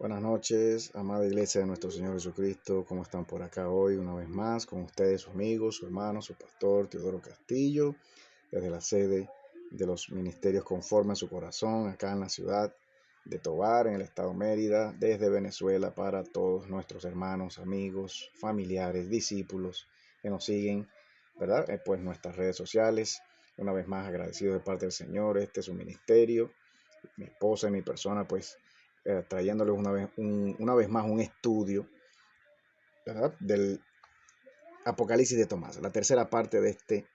Buenas noches, amada iglesia de nuestro Señor Jesucristo. ¿Cómo están por acá hoy? Una vez más, con ustedes, su amigo, su hermano, su pastor, Teodoro Castillo, desde la sede de los ministerios conforme a su corazón, acá en la ciudad de Tovar, en el estado Mérida, desde Venezuela, para todos nuestros hermanos, amigos, familiares, discípulos que nos siguen, ¿verdad? Pues nuestras redes sociales. Una vez más, agradecido de parte del Señor. Este es su ministerio, mi esposa y mi persona, pues trayéndoles una vez más un estudio, ¿verdad?, del Apocalipsis de Tomás, la tercera parte de este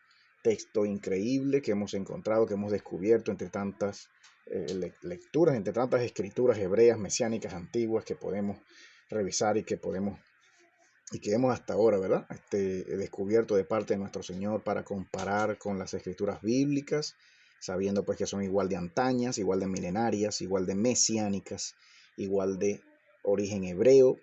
texto increíble que hemos encontrado, que hemos descubierto entre tantas lecturas, entre tantas escrituras hebreas, mesiánicas, antiguas que podemos revisar y que hemos hasta ahora, ¿verdad?, descubierto de parte de nuestro Señor para comparar con las escrituras bíblicas, sabiendo pues que son igual de antañas, igual de milenarias, igual de mesiánicas, igual de origen hebreo,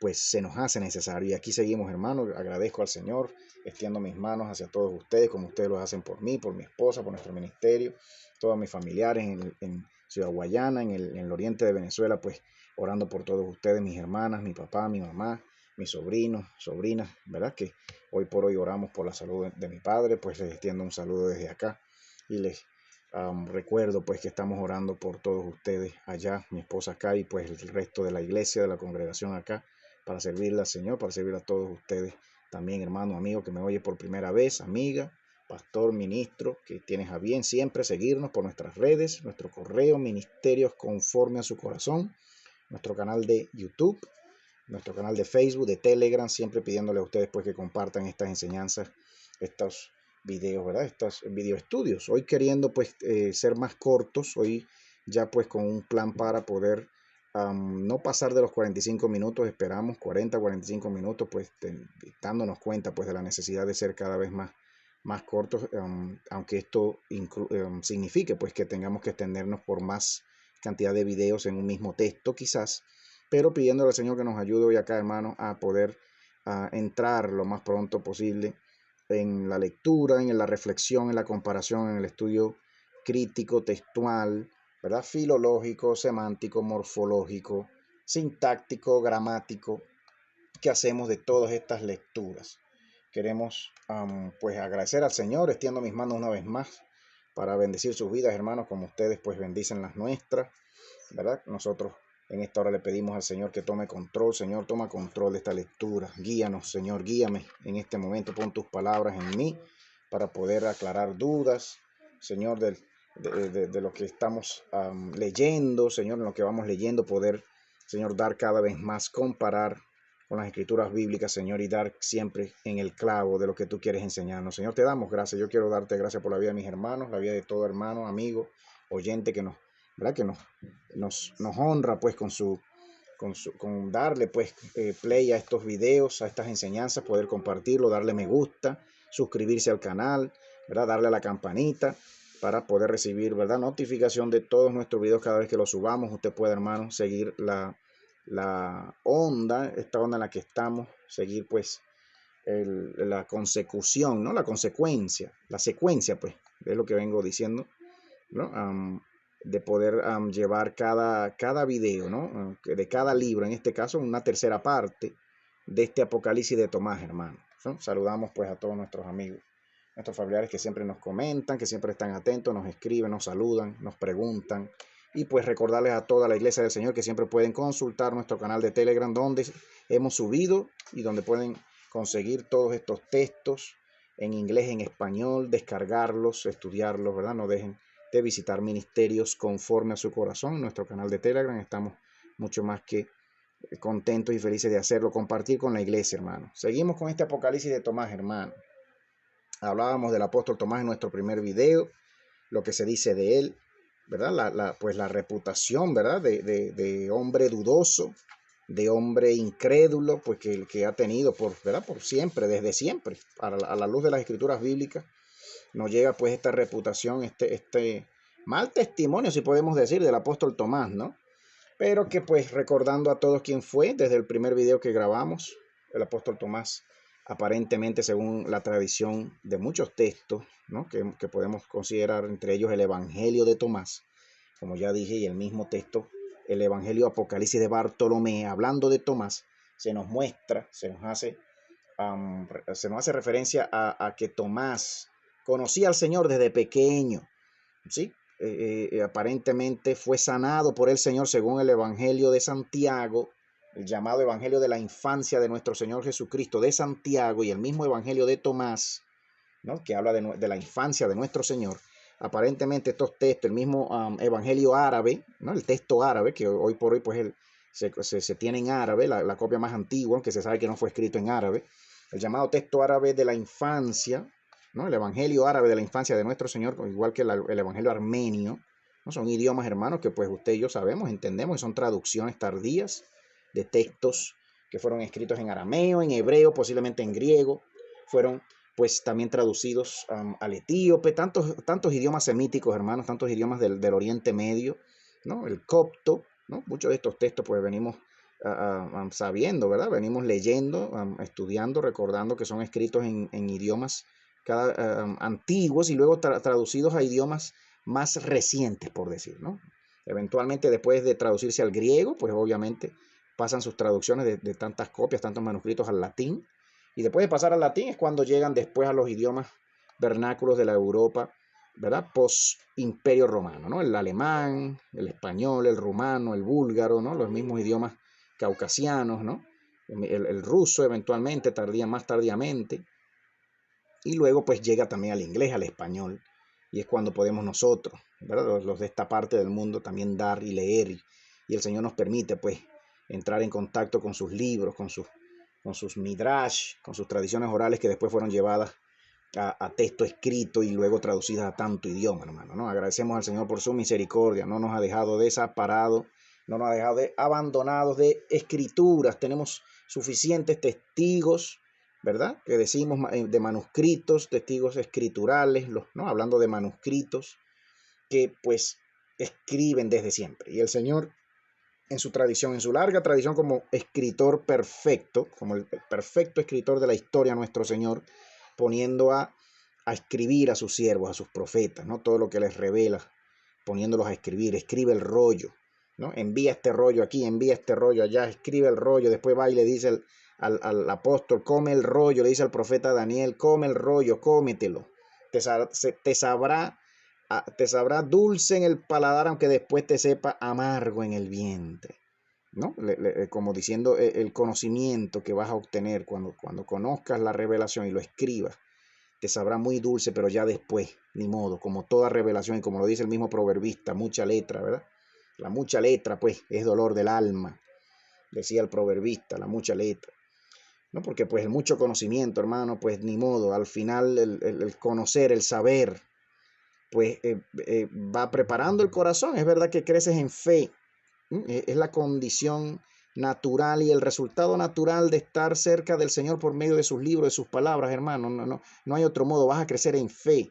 pues se nos hace necesario. Y aquí seguimos, hermanos. Agradezco al Señor, extiendo mis manos hacia todos ustedes, como ustedes lo hacen por mí, por mi esposa, por nuestro ministerio, todos mis familiares en Ciudad Guayana, en el oriente de Venezuela, pues orando por todos ustedes, mis hermanas, mi papá, mi mamá, mis sobrinos, sobrinas, ¿verdad? Que hoy por hoy oramos por la salud de mi padre, pues les extiendo un saludo desde acá y les recuerdo pues que estamos orando por todos ustedes allá, mi esposa acá y pues el resto de la iglesia, de la congregación acá, para servirle al Señor, para servir a todos ustedes también, hermano, amigo que me oye por primera vez, amiga, pastor, ministro, que tienes a bien siempre seguirnos por nuestras redes, nuestro correo, ministerios conforme a su corazón, nuestro canal de YouTube, nuestro canal de Facebook, de Telegram, siempre pidiéndole a ustedes pues que compartan estas enseñanzas, estos videos, ¿verdad? Estos video estudios. Hoy queriendo pues ser más cortos, hoy ya pues con un plan para poder no pasar de los 45 minutos, esperamos 40-45 minutos, pues dándonos cuenta pues de la necesidad de ser cada vez más cortos, aunque esto signifique pues que tengamos que extendernos por más cantidad de videos en un mismo texto quizás, pero pidiéndole al Señor que nos ayude hoy acá, hermanos, a poder entrar lo más pronto posible en la lectura, en la reflexión, en la comparación, en el estudio crítico, textual, ¿verdad?, filológico, semántico, morfológico, sintáctico, gramático, que hacemos de todas estas lecturas. Queremos pues agradecer al Señor, extiendo mis manos una vez más para bendecir sus vidas, hermanos, como ustedes pues bendicen las nuestras, ¿verdad? Nosotros en esta hora le pedimos al Señor que tome control. Señor, toma control de esta lectura. Guíanos, Señor, guíame en este momento. Pon tus palabras en mí para poder aclarar dudas, Señor, de lo que estamos leyendo, Señor, en lo que vamos leyendo, poder, Señor, dar cada vez más, comparar con las escrituras bíblicas, Señor, y dar siempre en el clavo de lo que tú quieres enseñarnos. Señor, te damos gracias. Yo quiero darte gracias por la vida de mis hermanos, la vida de todo hermano, amigo, oyente que nos, ¿verdad?, que nos honra pues con darle pues play a estos videos, a estas enseñanzas, poder compartirlo, darle me gusta, suscribirse al canal, ¿verdad?, darle a la campanita para poder recibir, ¿verdad?, notificación de todos nuestros videos cada vez que los subamos. Usted puede, hermano, seguir esta onda en la que estamos, seguir pues la consecución, ¿no?, la consecuencia, la secuencia, pues, es lo que vengo diciendo, ¿no? De poder llevar cada video, ¿no?, de cada libro, en este caso una tercera parte de este Apocalipsis de Tomás, hermano, ¿no? Saludamos pues a todos nuestros amigos, nuestros familiares que siempre nos comentan, que siempre están atentos, nos escriben, nos saludan, nos preguntan. Y pues recordarles a toda la iglesia del Señor que siempre pueden consultar nuestro canal de Telegram, donde hemos subido y donde pueden conseguir todos estos textos en inglés, en español, descargarlos, estudiarlos, ¿verdad? No dejen de visitar ministerios conforme a su corazón. Nuestro canal de Telegram, estamos mucho más que contentos y felices de hacerlo, compartir con la iglesia, hermano. Seguimos con este Apocalipsis de Tomás, hermano. Hablábamos del apóstol Tomás en nuestro primer video, lo que se dice de él, ¿verdad? Pues la reputación, ¿verdad?, de hombre dudoso, de hombre incrédulo, pues que ha tenido ¿verdad?, por siempre, desde siempre, a la luz de las escrituras bíblicas. Nos llega pues esta reputación, este mal testimonio, si podemos decir, del apóstol Tomás, ¿no? Pero que pues recordando a todos quién fue, desde el primer video que grabamos, el apóstol Tomás, aparentemente según la tradición de muchos textos, ¿no?, que podemos considerar entre ellos el Evangelio de Tomás, como ya dije, y el mismo texto el Evangelio Apocalipsis de Bartolomé, hablando de Tomás, se nos muestra, se nos hace referencia a que Tomás conocía al Señor desde pequeño, ¿sí? Aparentemente fue sanado por el Señor según el Evangelio de Santiago, el llamado Evangelio de la infancia de nuestro Señor Jesucristo de Santiago, y el mismo Evangelio de Tomás, ¿no?, que habla de la infancia de nuestro Señor. Aparentemente estos textos, el mismo Evangelio árabe, ¿no?, el texto árabe, que hoy por hoy pues se tiene en árabe, la copia más antigua, aunque se sabe que no fue escrito en árabe, el llamado texto árabe de la infancia, ¿no?, el Evangelio árabe de la infancia de nuestro Señor, igual que el Evangelio armenio, ¿no? Son idiomas, hermanos, que pues usted y yo sabemos, entendemos, y son traducciones tardías de textos que fueron escritos en arameo, en hebreo, posiblemente en griego, fueron pues también traducidos al etíope, tantos idiomas semíticos, hermanos, tantos idiomas del Oriente Medio, ¿no? El copto, ¿no? Muchos de estos textos pues venimos sabiendo, ¿verdad? Venimos leyendo, estudiando, recordando que son escritos en idiomas antiguos y luego traducidos a idiomas más recientes, por decir, ¿no? Eventualmente, después de traducirse al griego, pues obviamente pasan sus traducciones de tantas copias, tantos manuscritos al latín, y después de pasar al latín es cuando llegan después a los idiomas vernáculos de la Europa, ¿verdad?, post-imperio romano, ¿no? El alemán, el español, el rumano, el búlgaro, ¿no?, los mismos idiomas caucasianos, ¿no?, el ruso eventualmente, más tardíamente, y luego pues llega también al inglés, al español, y es cuando podemos nosotros, ¿verdad?, los de esta parte del mundo, también dar y leer, y el Señor nos permite pues entrar en contacto con sus libros, con sus midrash, con sus tradiciones orales que después fueron llevadas a texto escrito y luego traducidas a tanto idioma, hermano, ¿no? Agradecemos al Señor por su misericordia, no nos ha dejado desamparados, no nos ha dejado abandonados de escrituras, tenemos suficientes testigos, ¿verdad?, que decimos de manuscritos, testigos escriturales, ¿no?, hablando de manuscritos que pues escriben desde siempre, y el Señor en su tradición, en su larga tradición como escritor perfecto, como el perfecto escritor de la historia, nuestro Señor, poniendo a escribir a sus siervos, a sus profetas, ¿no?, todo lo que les revela, poniéndolos a escribir, escribe el rollo, ¿no?, envía este rollo aquí, envía este rollo allá, escribe el rollo, después va y le dice al apóstol, come el rollo, le dice al profeta Daniel, come el rollo, cómetelo, te sabrá dulce en el paladar, aunque después te sepa amargo en el vientre, ¿no? Como diciendo el conocimiento que vas a obtener cuando conozcas la revelación y lo escribas, te sabrá muy dulce, pero ya después, ni modo, como toda revelación, y como lo dice el mismo proverbista, mucha letra, ¿verdad? La mucha letra, pues, es dolor del alma, decía el proverbista, la mucha letra, ¿no? Porque pues el mucho conocimiento, hermano, pues ni modo, al final el conocer, el saber, pues va preparando el corazón. Es verdad que creces en fe, es la condición natural y el resultado natural de estar cerca del Señor por medio de sus libros, de sus palabras, hermano. No hay otro modo, vas a crecer en fe,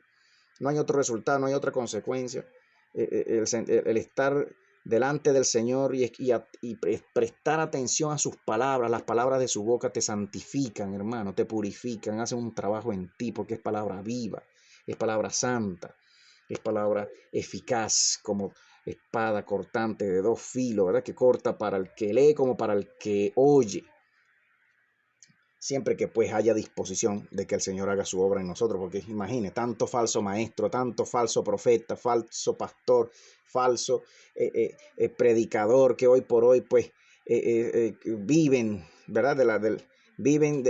no hay otro resultado, no hay otra consecuencia. El estar delante del Señor y prestar atención a sus palabras, las palabras de su boca te santifican, hermano, te purifican, hacen un trabajo en ti, porque es palabra viva, es palabra santa, es palabra eficaz, como espada cortante de dos filos, ¿verdad?, que corta para el que lee como para el que oye, siempre que pues haya disposición de que el Señor haga su obra en nosotros, porque imagine, tanto falso maestro, tanto falso profeta, falso pastor, falso predicador, que hoy por hoy pues viven, ¿verdad?, viven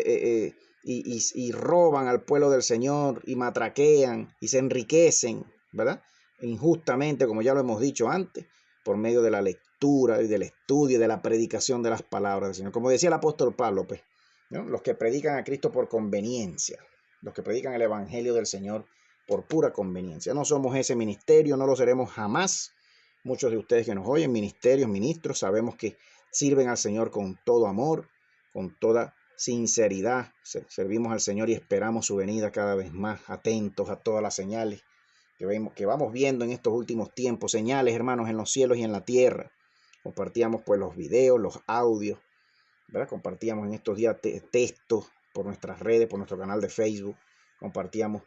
y roban al pueblo del Señor y matraquean y se enriquecen, ¿verdad?, injustamente, como ya lo hemos dicho antes, por medio de la lectura y del estudio y de la predicación de las palabras del Señor. Como decía el apóstol Pablo, pues, ¿no?, los que predican a Cristo por conveniencia, los que predican el Evangelio del Señor por pura conveniencia. No somos ese ministerio, no lo seremos jamás. Muchos de ustedes que nos oyen, ministerios, ministros, sabemos que sirven al Señor con todo amor, con toda sinceridad. Servimos al Señor y esperamos su venida cada vez más, atentos a todas las señales que vamos viendo en estos últimos tiempos, señales, hermanos, en los cielos y en la tierra. Compartíamos pues los videos, los audios, ¿verdad? Compartíamos en estos días textos por nuestras redes, por nuestro canal de Facebook, compartíamos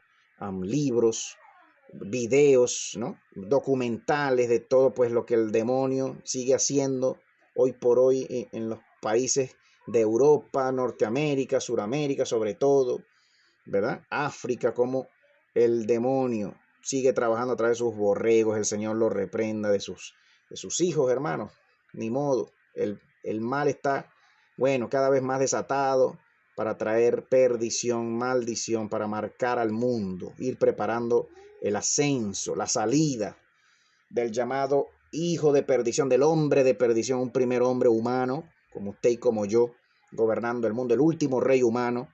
libros, videos, ¿no? Documentales de todo pues lo que el demonio sigue haciendo hoy por hoy en los países de Europa, Norteamérica, Suramérica sobre todo, ¿verdad? África, como el demonio sigue trabajando a través de sus borregos, el Señor lo reprenda de sus hijos, hermanos. Ni modo, el mal está, bueno, cada vez más desatado para traer perdición, maldición, para marcar al mundo, ir preparando el ascenso, la salida del llamado hijo de perdición, del hombre de perdición, un primer hombre humano, como usted y como yo, gobernando el mundo, el último rey humano,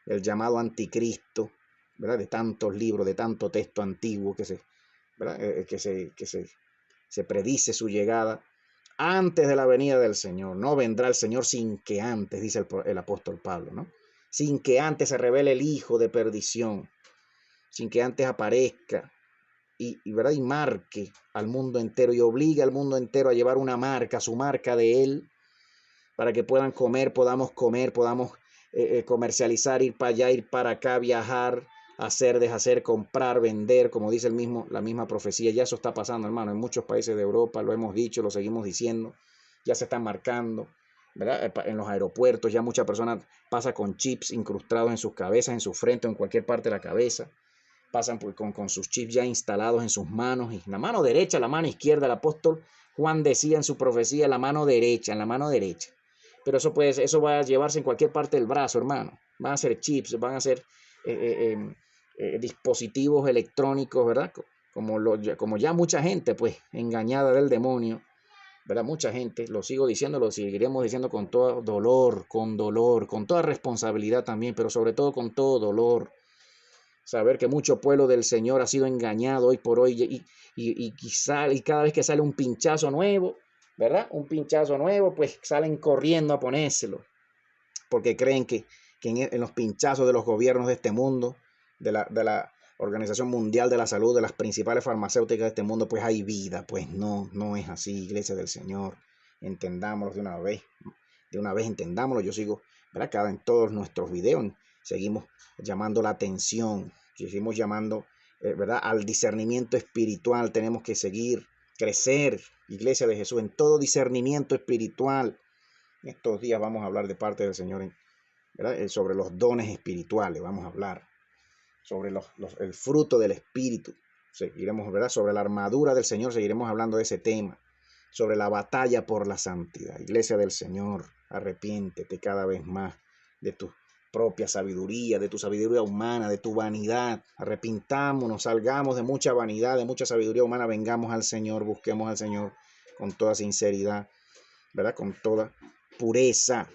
el llamado anticristo, ¿verdad? De tantos libros, de tanto texto antiguo ¿verdad? Se predice su llegada antes de la venida del Señor. No vendrá el Señor sin que antes, dice el apóstol Pablo, ¿no? Sin que antes se revele el hijo de perdición, sin que antes aparezca ¿verdad? Y marque al mundo entero y obligue al mundo entero a llevar una marca, su marca de él, para que puedan podamos comer, podamos comercializar, ir para allá, ir para acá, viajar, hacer, deshacer, comprar, vender, como dice la misma profecía. Ya eso está pasando, hermano, en muchos países de Europa, lo hemos dicho, lo seguimos diciendo, ya se están marcando, ¿verdad? En los aeropuertos ya muchas personas pasan con chips incrustados en sus cabezas, en su frente o en cualquier parte de la cabeza. Pasan con sus chips ya instalados en sus manos, y la mano derecha, la mano izquierda. El apóstol Juan decía en su profecía, la mano derecha, en la mano derecha. Pero eso va a llevarse en cualquier parte del brazo, hermano. Van a ser chips, van a ser dispositivos electrónicos, ¿verdad? Como ya mucha gente, pues, engañada del demonio, ¿verdad? Mucha gente, lo sigo diciendo, lo seguiremos diciendo con todo dolor, con toda responsabilidad también, pero sobre todo con todo dolor. Saber que mucho pueblo del Señor ha sido engañado hoy por hoy y cada vez que sale un pinchazo nuevo, ¿verdad? Un pinchazo nuevo, pues salen corriendo a ponérselo, porque creen que en los pinchazos de los gobiernos de este mundo, de la Organización Mundial de la Salud, de las principales farmacéuticas de este mundo, pues hay vida. Pues no, no es así, Iglesia del Señor. Entendámoslo de una vez entendámoslo. Yo sigo, ¿verdad? En todos nuestros videos seguimos llamando la atención, seguimos llamando, ¿verdad? Al discernimiento espiritual. Tenemos que seguir, crecer, Iglesia de Jesús, en todo discernimiento espiritual. Estos días vamos a hablar de parte del Señor, ¿verdad? Sobre los dones espirituales, vamos a hablar sobre el fruto del Espíritu. Seguiremos, ¿verdad? Sobre la armadura del Señor, seguiremos hablando de ese tema. Sobre la batalla por la santidad. Iglesia del Señor, arrepiéntete cada vez más de tu propia sabiduría, de tu sabiduría humana, de tu vanidad. Arrepintámonos, salgamos de mucha vanidad, de mucha sabiduría humana, vengamos al Señor, busquemos al Señor con toda sinceridad, ¿verdad? Con toda pureza.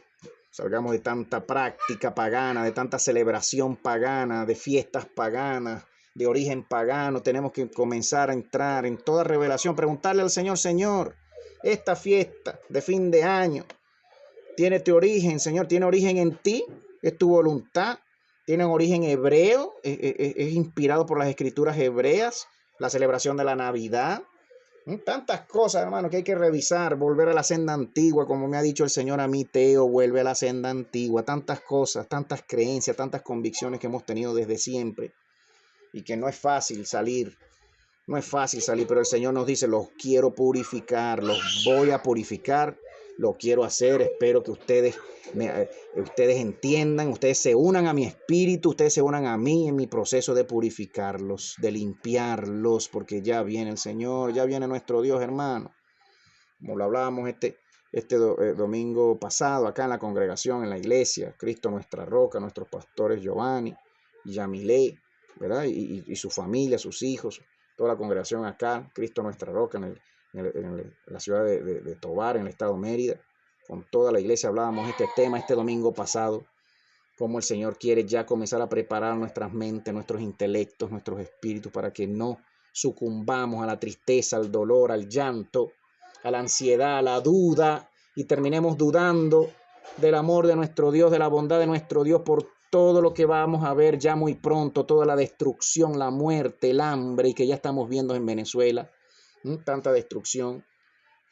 Salgamos de tanta práctica pagana, de tanta celebración pagana, de fiestas paganas, de origen pagano. Tenemos que comenzar a entrar en toda revelación, preguntarle al Señor, Señor, esta fiesta de fin de año tiene tu origen, Señor, tiene origen en ti, es tu voluntad, tiene un origen hebreo, es inspirado por las escrituras hebreas, la celebración de la Navidad. Tantas cosas, hermano, que hay que revisar, volver a la senda antigua, como me ha dicho el Señor a mí, Teo, vuelve a la senda antigua. Tantas cosas, tantas creencias, tantas convicciones que hemos tenido desde siempre y que no es fácil salir. No es fácil salir, pero el Señor nos dice, los quiero purificar, los voy a purificar, lo quiero hacer. Espero que ustedes entiendan, ustedes se unan a mi espíritu, ustedes se unan a mí en mi proceso de purificarlos, de limpiarlos, porque ya viene el Señor, ya viene nuestro Dios, hermano. Como lo hablábamos domingo pasado acá en la congregación, en la iglesia, Cristo nuestra roca, nuestros pastores Giovanni y Yamilé, ¿verdad? Y su familia, sus hijos, toda la congregación acá, Cristo nuestra roca, en la ciudad de Tovar, en el estado de Mérida. Con toda la iglesia hablábamos este tema este domingo pasado, cómo el Señor quiere ya comenzar a preparar nuestras mentes, nuestros intelectos, nuestros espíritus, para que no sucumbamos a la tristeza, al dolor, al llanto, a la ansiedad, a la duda, y terminemos dudando del amor de nuestro Dios, de la bondad de nuestro Dios, por todo lo que vamos a ver ya muy pronto, toda la destrucción, la muerte, el hambre, y que ya estamos viendo en Venezuela. Tanta destrucción,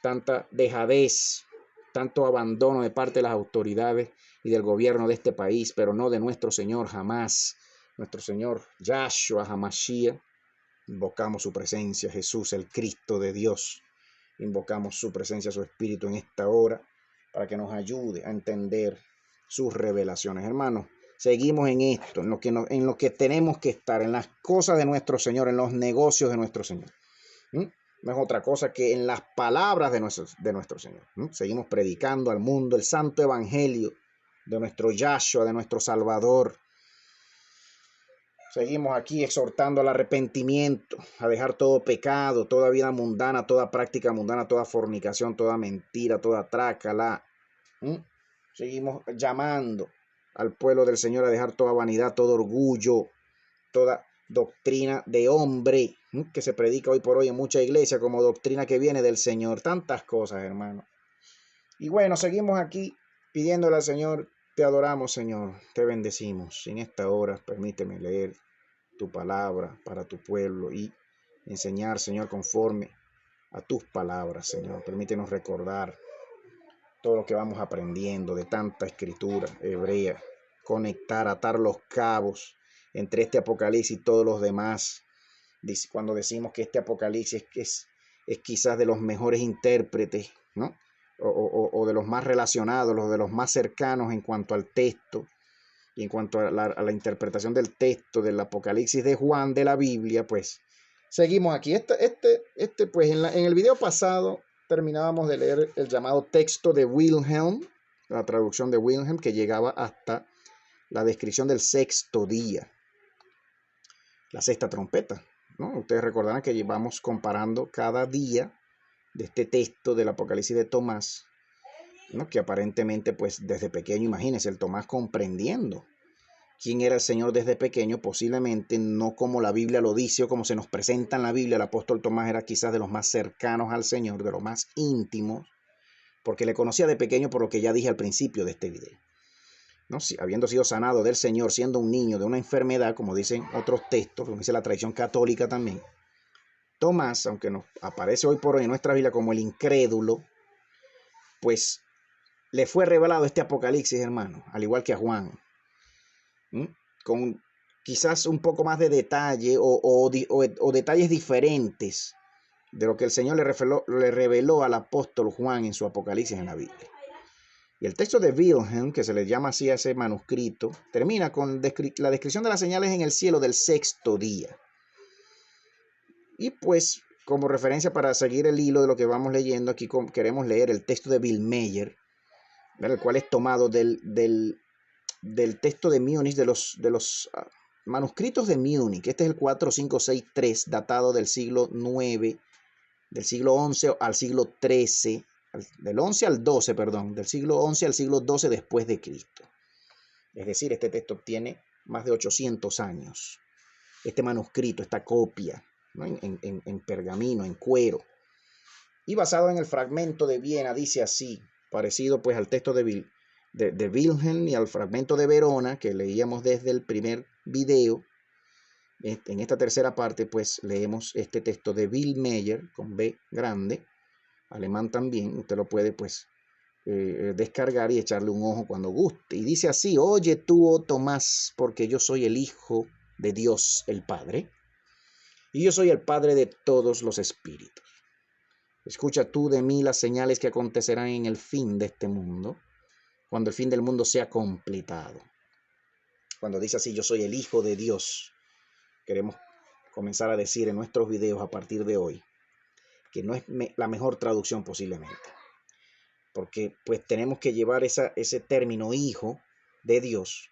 tanta dejadez, tanto abandono de parte de las autoridades y del gobierno de este país, pero no de nuestro Señor jamás. Nuestro Señor Yahshua HaMashiach, Invocamos su presencia, Jesús, el Cristo de Dios. Invocamos su presencia, su Espíritu en esta hora para que nos ayude a entender sus revelaciones. Hermanos, seguimos en esto, en lo que tenemos que estar, en las cosas de nuestro Señor, en los negocios de nuestro Señor. No es otra cosa que en las palabras de nuestro Señor. Seguimos predicando al mundo el santo evangelio de nuestro Yahshua, de nuestro Salvador. Seguimos aquí exhortando al arrepentimiento, a dejar todo pecado, toda vida mundana, toda práctica mundana, toda fornicación, toda mentira, toda trácala. Seguimos llamando al pueblo del Señor a dejar toda vanidad, todo orgullo, toda doctrina de hombre que se predica hoy por hoy en mucha iglesia como doctrina que viene del Señor. Tantas cosas, hermano. Y bueno, seguimos aquí pidiéndole al Señor, te adoramos, Señor, te bendecimos. En esta hora permíteme leer tu palabra para tu pueblo y enseñar, Señor, conforme a tus palabras, Señor. Permítenos recordar todo lo que vamos aprendiendo de tanta escritura hebrea, conectar, atar los cabos entre este Apocalipsis y todos los demás. Cuando decimos que este Apocalipsis es quizás de los mejores intérpretes, ¿no? O de los más relacionados, los de los más cercanos en cuanto al texto y en cuanto a la interpretación del texto del Apocalipsis de Juan de la Biblia, pues seguimos aquí. Pues en el video pasado terminábamos de leer el llamado texto de Wilhelm, la traducción de Wilhelm, que llegaba hasta la descripción del sexto día, la sexta trompeta, ¿no? Ustedes recordarán que llevamos comparando cada día de este texto del Apocalipsis de Tomás, ¿no? Que aparentemente, pues desde pequeño, imagínense, el Tomás comprendiendo quién era el Señor desde pequeño, posiblemente no como la Biblia lo dice o como se nos presenta en la Biblia. El apóstol Tomás era quizás de los más cercanos al Señor, de los más íntimos, porque le conocía de pequeño por lo que ya dije al principio de este video, ¿no? Habiendo sido sanado del Señor, siendo un niño de una enfermedad, como dicen otros textos, como dice la tradición católica también, Tomás, aunque nos aparece hoy por hoy en nuestra Biblia como el incrédulo, pues le fue revelado este Apocalipsis, hermano, al igual que a Juan, con quizás un poco más de detalle o detalles diferentes de lo que el Señor le reveló al apóstol Juan en su Apocalipsis en la Biblia. Y el texto de Wilhelm, que se le llama así a ese manuscrito, termina con la descripción de las señales en el cielo del sexto día. Y pues, como referencia para seguir el hilo de lo que vamos leyendo, aquí queremos leer el texto de Bill Meyer, el cual es tomado del texto de Múnich, de los manuscritos de Múnich. Este es el 4563, datado del siglo IX, del siglo XI al siglo XIII, del 11 al 12, perdón, del siglo XI al siglo XII después de Cristo. Es decir, este texto tiene más de 800 años. Este manuscrito, esta copia, ¿no? en pergamino, en cuero. Y basado en el fragmento de Viena, dice así, parecido pues al texto de Wilhelm y al fragmento de Verona, que leíamos desde el primer video. En esta tercera parte, pues leemos este texto de Bill Meyer, con B grande, alemán también. Usted lo puede pues descargar y echarle un ojo cuando guste. Y dice así: oye tú, oh Tomás, porque yo soy el Hijo de Dios el Padre, y yo soy el Padre de todos los espíritus. Escucha tú de mí las señales que acontecerán en el fin de este mundo, cuando el fin del mundo sea completado. Cuando dice así, yo soy el Hijo de Dios, queremos comenzar a decir en nuestros videos a partir de hoy que no es la mejor traducción posiblemente, porque pues tenemos que llevar ese término Hijo de Dios,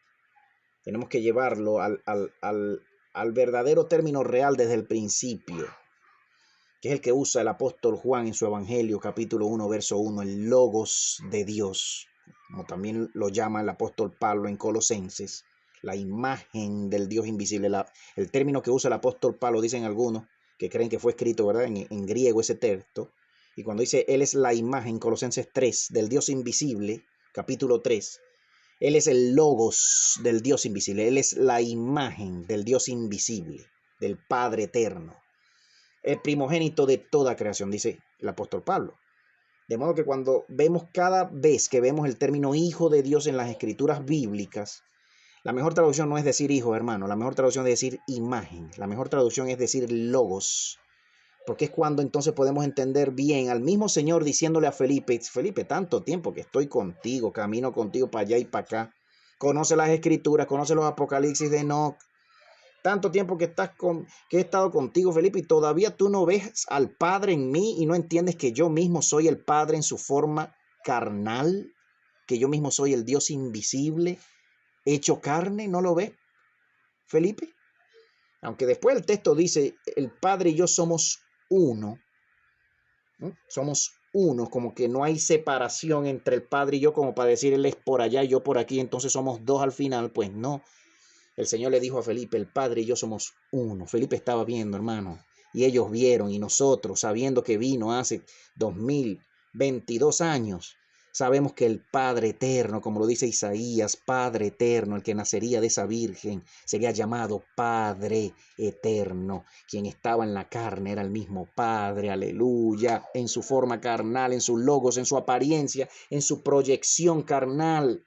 tenemos que llevarlo al verdadero término real desde el principio, que es el que usa el apóstol Juan en su Evangelio, capítulo 1, verso 1, el Logos de Dios, como también lo llama el apóstol Pablo en Colosenses, la imagen del Dios invisible. El término que usa el apóstol Pablo, dicen algunos, que creen que fue escrito, ¿verdad?, en griego ese texto, y cuando dice Él es la imagen, Colosenses 3, del Dios invisible, capítulo 3, Él es el Logos del Dios invisible, Él es la imagen del Dios invisible, del Padre eterno, el primogénito de toda creación, dice el apóstol Pablo. De modo que cada vez que vemos el término Hijo de Dios en las escrituras bíblicas, La mejor traducción no es decir hijo, hermano. La mejor traducción es decir imagen. La mejor traducción es decir logos. Porque es cuando entonces podemos entender bien al mismo Señor diciéndole a Felipe, Felipe, tanto tiempo que estoy contigo, camino contigo para allá y para acá. Conoce las escrituras, conoce los apocalipsis de Enoch. Tanto tiempo que he estado contigo, Felipe, y todavía tú no ves al Padre en mí y no entiendes que yo mismo soy el Padre en su forma carnal, que yo mismo soy el Dios invisible, hecho carne. ¿No lo ves, Felipe? Aunque después el texto dice, el Padre y yo somos uno. Somos uno, como que no hay separación entre el Padre y yo, como para decir él es por allá y yo por aquí, entonces somos dos al final. Pues no. El Señor le dijo a Felipe, el Padre y yo somos uno. Felipe estaba viendo, hermano, y ellos vieron, y nosotros, sabiendo que vino hace 2022 años, sabemos que el Padre eterno, como lo dice Isaías, Padre eterno, el que nacería de esa virgen, sería llamado Padre eterno. Quien estaba en la carne era el mismo Padre, aleluya, en su forma carnal, en sus logos, en su apariencia, en su proyección carnal.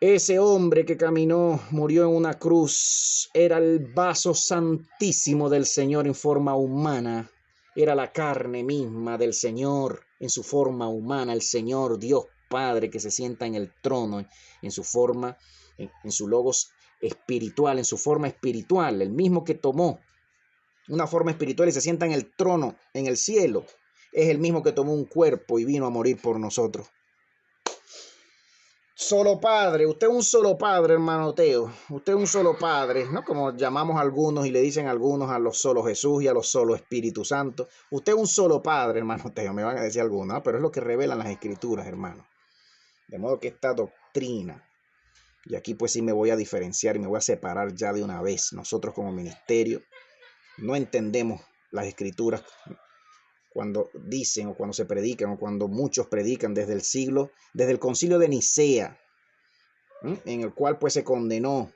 Ese hombre que caminó, murió en una cruz, era el vaso santísimo del Señor en forma humana. Era la carne misma del Señor en su forma humana, el Señor Dios Padre que se sienta en el trono, en su forma, en su logos espiritual, en su forma espiritual, el mismo que tomó una forma espiritual y se sienta en el trono, en el cielo, es el mismo que tomó un cuerpo y vino a morir por nosotros. Solo padre, usted es un solo padre, hermano Teo. Usted es un solo padre, ¿no? Como llamamos a algunos y le dicen a algunos a los solo Jesús y a los solo Espíritu Santo. Usted es un solo padre, hermano Teo, me van a decir algunos, ¿no? Pero es lo que revelan las escrituras, hermano. De modo que esta doctrina, y aquí pues sí me voy a diferenciar y me voy a separar ya de una vez. Nosotros como ministerio no entendemos las escrituras cuando dicen o cuando se predican o cuando muchos predican desde el concilio de Nicea, en el cual pues se condenó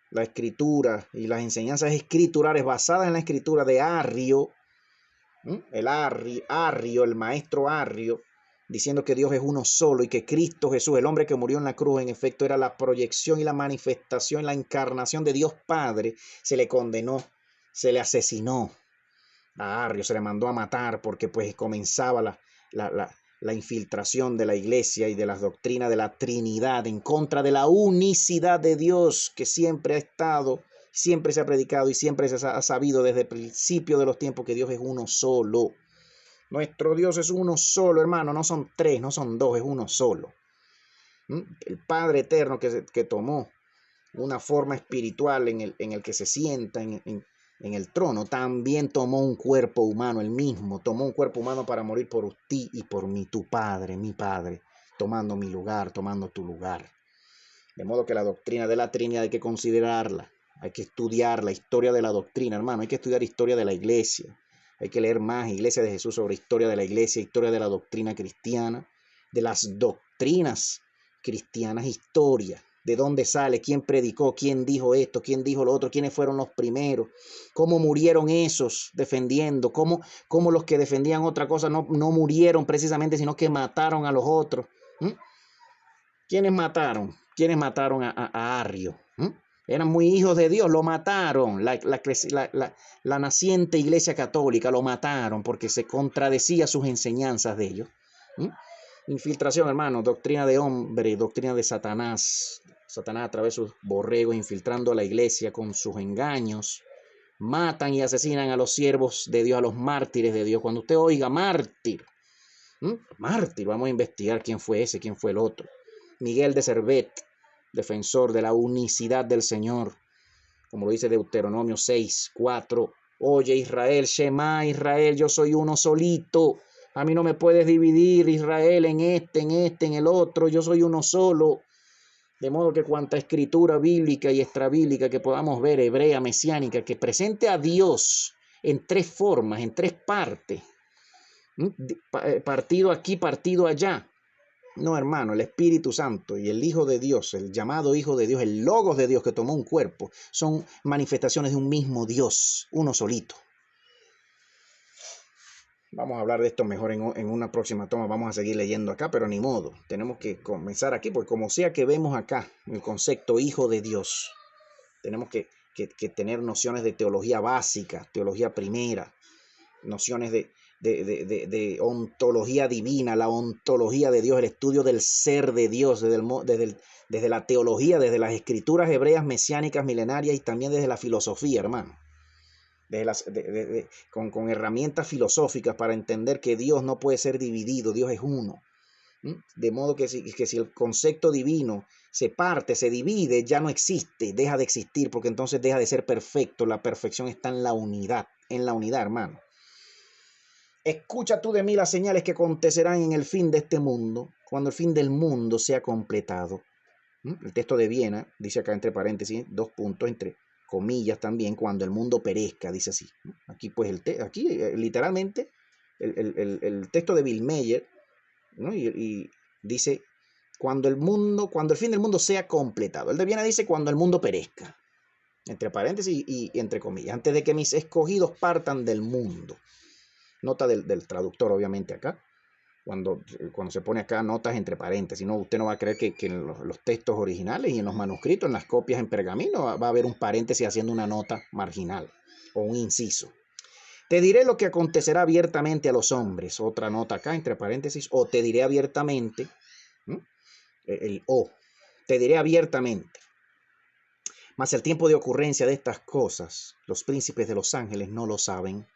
la escritura y las enseñanzas escriturales basadas en la escritura de Arrio, el maestro Arrio, diciendo que Dios es uno solo y que Cristo Jesús, el hombre que murió en la cruz, en efecto era la proyección y la manifestación, la encarnación de Dios Padre. Se le condenó, se le asesinó a Arrio, se le mandó a matar porque pues comenzaba la infiltración de la iglesia y de las doctrinas de la Trinidad en contra de la unicidad de Dios que siempre ha estado, siempre se ha predicado y siempre se ha sabido desde el principio de los tiempos que Dios es uno solo. Nuestro Dios es uno solo, hermano, no son tres, no son dos, es uno solo. El Padre eterno que tomó una forma espiritual en el que se sienta en el trono, también tomó un cuerpo humano, el mismo, tomó un cuerpo humano para morir por ti y por mí, tu Padre, mi Padre, tomando mi lugar, tomando tu lugar. De modo que la doctrina de la Trinidad hay que considerarla, hay que estudiar la historia de la doctrina, hermano, hay que estudiar historia de la iglesia, hay que leer más Iglesia de Jesús sobre historia de la iglesia, historia de la doctrina cristiana, de las doctrinas cristianas, historia. ¿De dónde sale? ¿Quién predicó? ¿Quién dijo esto? ¿Quién dijo lo otro? ¿Quiénes fueron los primeros? ¿Cómo murieron esos defendiendo? ¿Cómo los que defendían otra cosa no murieron precisamente, sino que mataron a los otros? ¿Quiénes mataron? ¿Quiénes mataron a Arrio? Eran muy hijos de Dios, lo mataron. La naciente iglesia católica lo mataron porque se contradecía sus enseñanzas de ellos. Infiltración, hermano, doctrina de hombre, doctrina de Satanás. Satanás a través de sus borregos infiltrando a la iglesia con sus engaños. Matan y asesinan a los siervos de Dios, a los mártires de Dios. Cuando usted oiga mártir, mártir, vamos a investigar quién fue ese, quién fue el otro. Miguel de Servet, defensor de la unicidad del Señor, como lo dice Deuteronomio 6:4. Oye Israel, Shema Israel, yo soy uno solito. A mí no me puedes dividir, Israel, en en el otro. Yo soy uno solo. De modo que cuanta escritura bíblica y extrabíblica que podamos ver, hebrea, mesiánica, que presente a Dios en tres formas, en tres partes. Partido aquí, partido allá. No, hermano, el Espíritu Santo y el Hijo de Dios, el llamado Hijo de Dios, el Logos de Dios que tomó un cuerpo, son manifestaciones de un mismo Dios, uno solito. Vamos a hablar de esto mejor en una próxima toma. Vamos a seguir leyendo acá, pero ni modo. Tenemos que comenzar aquí, porque como sea que vemos acá el concepto hijo de Dios, tenemos que tener nociones de teología básica, teología primera, nociones de ontología divina, la ontología de Dios, el estudio del ser de Dios, desde la teología, desde las escrituras hebreas mesiánicas milenarias y también desde la filosofía, hermano. Con herramientas filosóficas para entender que Dios no puede ser dividido, Dios es uno. De modo que si el concepto divino se parte, se divide, ya no existe, deja de existir, porque entonces deja de ser perfecto. La perfección está en la unidad, hermano. Escucha tú de mí las señales que acontecerán en el fin de este mundo, cuando el fin del mundo sea completado. El texto de Viena dice acá entre paréntesis, 2 puntos, entre comillas también, cuando el mundo perezca, dice así. Aquí pues literalmente el texto de Bill Mayer, ¿no? y dice cuando el fin del mundo sea completado. El de Viena dice cuando el mundo perezca, entre paréntesis y entre comillas, antes de que mis escogidos partan del mundo. Nota del traductor obviamente acá. Cuando se pone acá notas entre paréntesis, ¿no? Usted no va a creer que en los textos originales y en los manuscritos, en las copias en pergamino, va a haber un paréntesis haciendo una nota marginal o un inciso. Te diré lo que acontecerá abiertamente a los hombres. Otra nota acá entre paréntesis. O te diré abiertamente. El o. Te diré abiertamente. Mas el tiempo de ocurrencia de estas cosas, los príncipes de los ángeles no lo saben.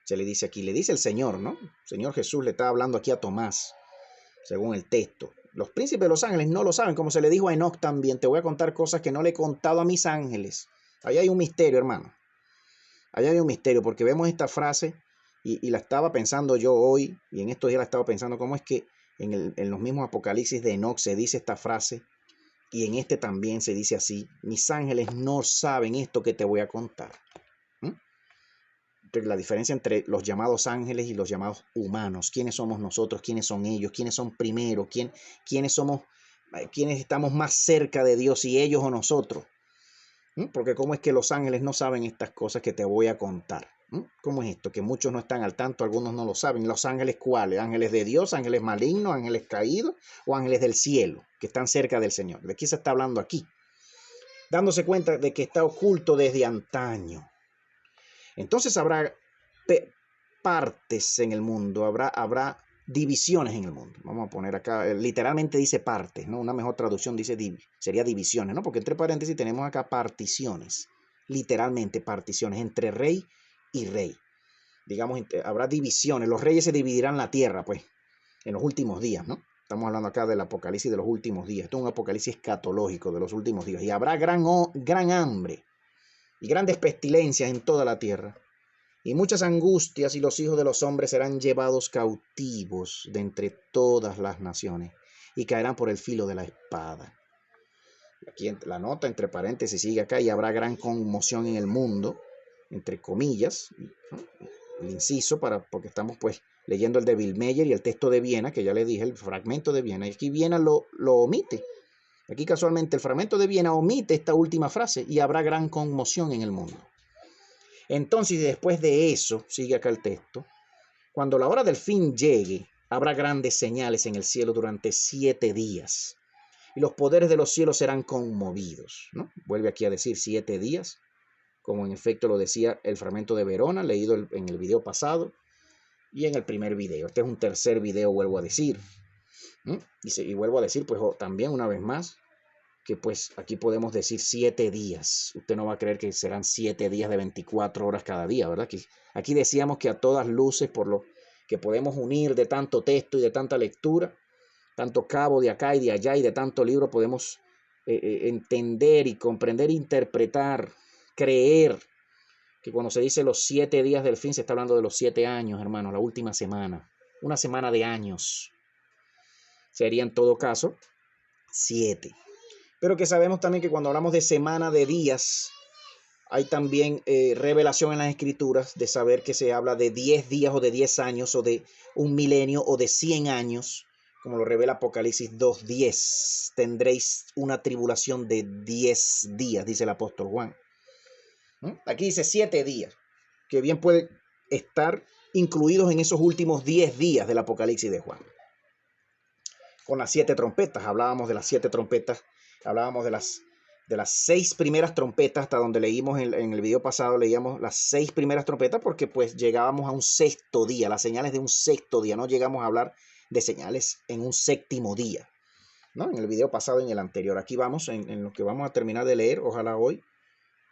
Se le dice aquí, le dice el Señor, ¿no? El Señor Jesús le está hablando aquí a Tomás, según el texto. Los príncipes de los ángeles no lo saben, como se le dijo a Enoc también. Te voy a contar cosas que no le he contado a mis ángeles. Ahí hay un misterio, hermano. Allá hay un misterio, porque vemos esta frase y la estaba pensando yo hoy, y en estos días la estaba pensando, cómo es que en los mismos Apocalipsis de Enoc se dice esta frase, y en este también se dice así: mis ángeles no saben esto que te voy a contar. La diferencia entre los llamados ángeles y los llamados humanos. ¿Quiénes somos nosotros? ¿Quiénes son ellos? ¿Quiénes son primero? ¿Quiénes estamos más cerca de Dios, y ellos o nosotros? Porque ¿cómo es que los ángeles no saben estas cosas que te voy a contar? ¿Cómo es esto? Que muchos no están al tanto, algunos no lo saben. ¿Los ángeles cuáles? ¿Ángeles de Dios, ángeles malignos, ángeles caídos o ángeles del cielo que están cerca del Señor? ¿De qué se está hablando aquí? Dándose cuenta de que está oculto desde antaño. Entonces habrá partes en el mundo, habrá divisiones en el mundo. Vamos a poner acá, literalmente dice partes, ¿no? Una mejor traducción sería divisiones, ¿no? Porque entre paréntesis tenemos acá particiones, literalmente particiones entre rey y rey. Digamos, habrá divisiones, los reyes se dividirán la tierra, pues, en los últimos días, ¿no? Estamos hablando acá del apocalipsis de los últimos días. Esto es un apocalipsis escatológico de los últimos días. Y habrá gran hambre y grandes pestilencias en toda la tierra, y muchas angustias, y los hijos de los hombres serán llevados cautivos de entre todas las naciones, y caerán por el filo de la espada. Aquí la nota entre paréntesis sigue acá: y habrá gran conmoción en el mundo, entre comillas, ¿no? El inciso, porque estamos pues leyendo el de Bill Mayer y el texto de Viena, que ya le dije, el fragmento de Viena, y aquí Viena lo omite. Aquí casualmente el fragmento de Viena omite esta última frase: y habrá gran conmoción en el mundo. Entonces, después de eso, sigue acá el texto: cuando la hora del fin llegue, habrá grandes señales en el cielo durante 7 días, y los poderes de los cielos serán conmovidos, ¿no? Vuelve aquí a decir 7 días, como en efecto lo decía el fragmento de Verona, leído en el video pasado y en el primer video. Este es un tercer video, vuelvo a decir. Y vuelvo a decir, pues también una vez más, que pues aquí podemos decir 7 días. Usted no va a creer que serán 7 días de 24 horas cada día, ¿verdad? Aquí decíamos que a todas luces, por lo que podemos unir de tanto texto y de tanta lectura, tanto cabo de acá y de allá y de tanto libro, podemos entender y comprender, interpretar, creer que cuando se dice los 7 días del fin, se está hablando de los 7 años, hermano, la última semana, una semana de años. Sería en todo caso 7. Pero que sabemos también que cuando hablamos de semana de días, hay también revelación en las escrituras de saber que se habla de 10 días o de 10 años o de un milenio o de 100 años, como lo revela Apocalipsis 2:10. Tendréis una tribulación de 10 días, dice el apóstol Juan. Aquí dice 7 días, que bien puede estar incluidos en esos últimos 10 días del Apocalipsis de Juan. Con las 7 trompetas, hablábamos de las 7 trompetas, hablábamos de las 6 primeras trompetas, hasta donde leímos en el video pasado, leíamos las 6 primeras trompetas, porque pues llegábamos a un sexto día, las señales de un sexto día, no llegamos a hablar de señales en un séptimo día, ¿no? En el video pasado y en el anterior. Aquí vamos, en lo que vamos a terminar de leer, ojalá hoy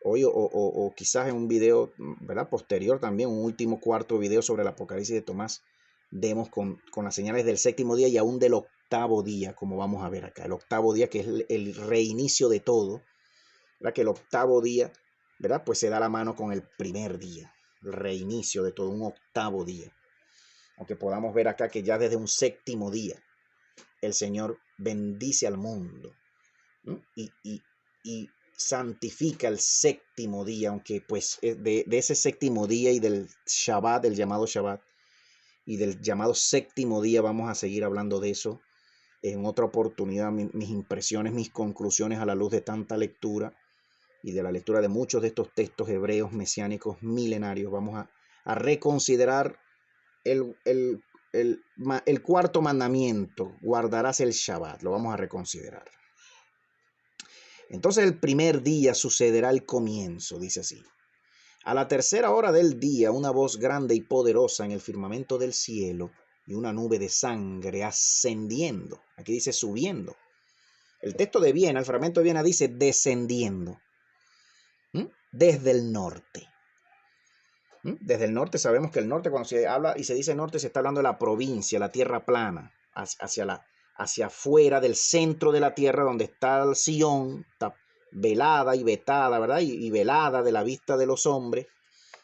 o quizás en un video, ¿verdad?, posterior también, un último cuarto video sobre el Apocalipsis de Tomás, demos con las señales del séptimo día y aún del octavo día, como vamos a ver acá. El octavo día, que es el reinicio de todo, ¿verdad? Que el octavo día, ¿verdad?, pues se da la mano con el primer día, el reinicio de todo, un octavo día. Aunque podamos ver acá que ya desde un séptimo día el Señor bendice al mundo, ¿no? y santifica el séptimo día, aunque pues de ese séptimo día y del Shabbat, del llamado Shabbat, y del llamado séptimo día vamos a seguir hablando de eso en otra oportunidad. Mis impresiones, mis conclusiones a la luz de tanta lectura y de la lectura de muchos de estos textos hebreos mesiánicos milenarios. Vamos a reconsiderar el cuarto mandamiento: guardarás el Shabbat. Lo vamos a reconsiderar. Entonces el primer día sucederá el comienzo, dice así. A la tercera hora del día, una voz grande y poderosa en el firmamento del cielo y una nube de sangre ascendiendo. Aquí dice subiendo. El texto de Viena, el fragmento de Viena, dice descendiendo. Desde el norte. Desde el norte, sabemos que el norte, cuando se habla y se dice norte, se está hablando de la provincia, la tierra plana, hacia afuera del centro de la tierra, donde está el Sion, está velada y vetada, ¿verdad? Y velada de la vista de los hombres,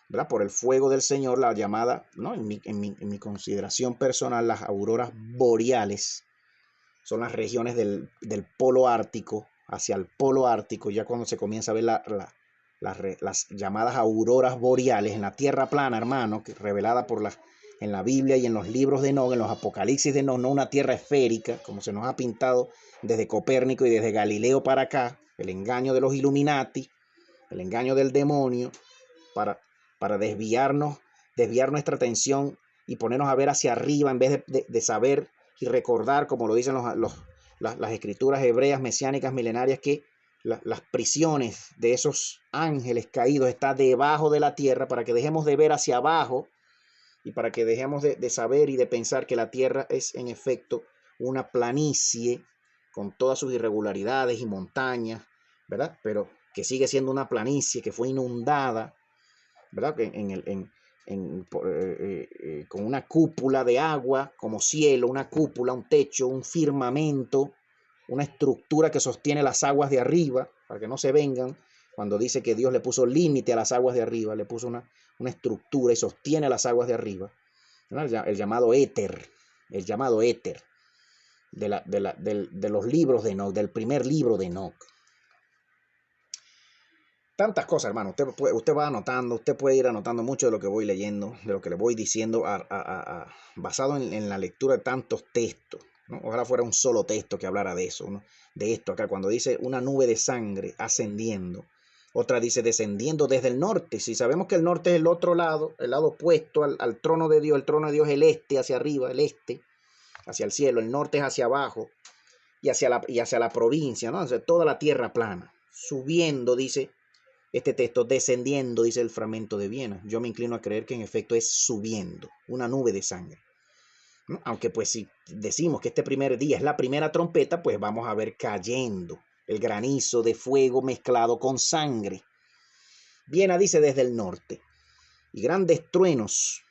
¿verdad?, por el fuego del Señor, la llamada, ¿no?, en mi consideración personal, las auroras boreales son las regiones del polo ártico, hacia el polo ártico, ya cuando se comienza a ver las llamadas auroras boreales en la tierra plana, hermano, que revelada en la Biblia y en los libros de Enoch, en los Apocalipsis de Enoch, no una tierra esférica, como se nos ha pintado desde Copérnico y desde Galileo para acá, el engaño de los Illuminati, el engaño del demonio, para desviar nuestra atención y ponernos a ver hacia arriba en vez de saber y recordar, como lo dicen las escrituras hebreas mesiánicas milenarias, que las prisiones de esos ángeles caídos están debajo de la tierra, para que dejemos de ver hacia abajo y para que dejemos de saber y de pensar que la tierra es en efecto una planicie con todas sus irregularidades y montañas, ¿verdad? Pero que sigue siendo una planicie que fue inundada, ¿verdad?, con una cúpula de agua como cielo, una cúpula, un techo, un firmamento, una estructura que sostiene las aguas de arriba, para que no se vengan. Cuando dice que Dios le puso límite a las aguas de arriba, le puso una estructura y sostiene las aguas de arriba, ¿verdad? El llamado éter de los libros de Enoch, del primer libro de Enoch. Tantas cosas, hermano. Usted va anotando, usted puede ir anotando mucho de lo que voy leyendo, de lo que le voy diciendo, basado en la lectura de tantos textos, ¿no? Ojalá fuera un solo texto que hablara de eso, ¿no? De esto acá, cuando dice una nube de sangre ascendiendo, otra dice descendiendo desde el norte. Si sabemos que el norte es el otro lado, el lado opuesto al trono de Dios, el trono de Dios es el este, hacia arriba, el este, hacia el cielo, el norte es hacia abajo y hacia la provincia, ¿no? Hacia toda la tierra plana. Subiendo, dice este texto, descendiendo, dice el fragmento de Viena. Yo me inclino a creer que en efecto es subiendo, una nube de sangre, ¿no? Aunque pues si decimos que este primer día es la primera trompeta, pues vamos a ver cayendo el granizo de fuego mezclado con sangre. Viena dice desde el norte, y grandes truenos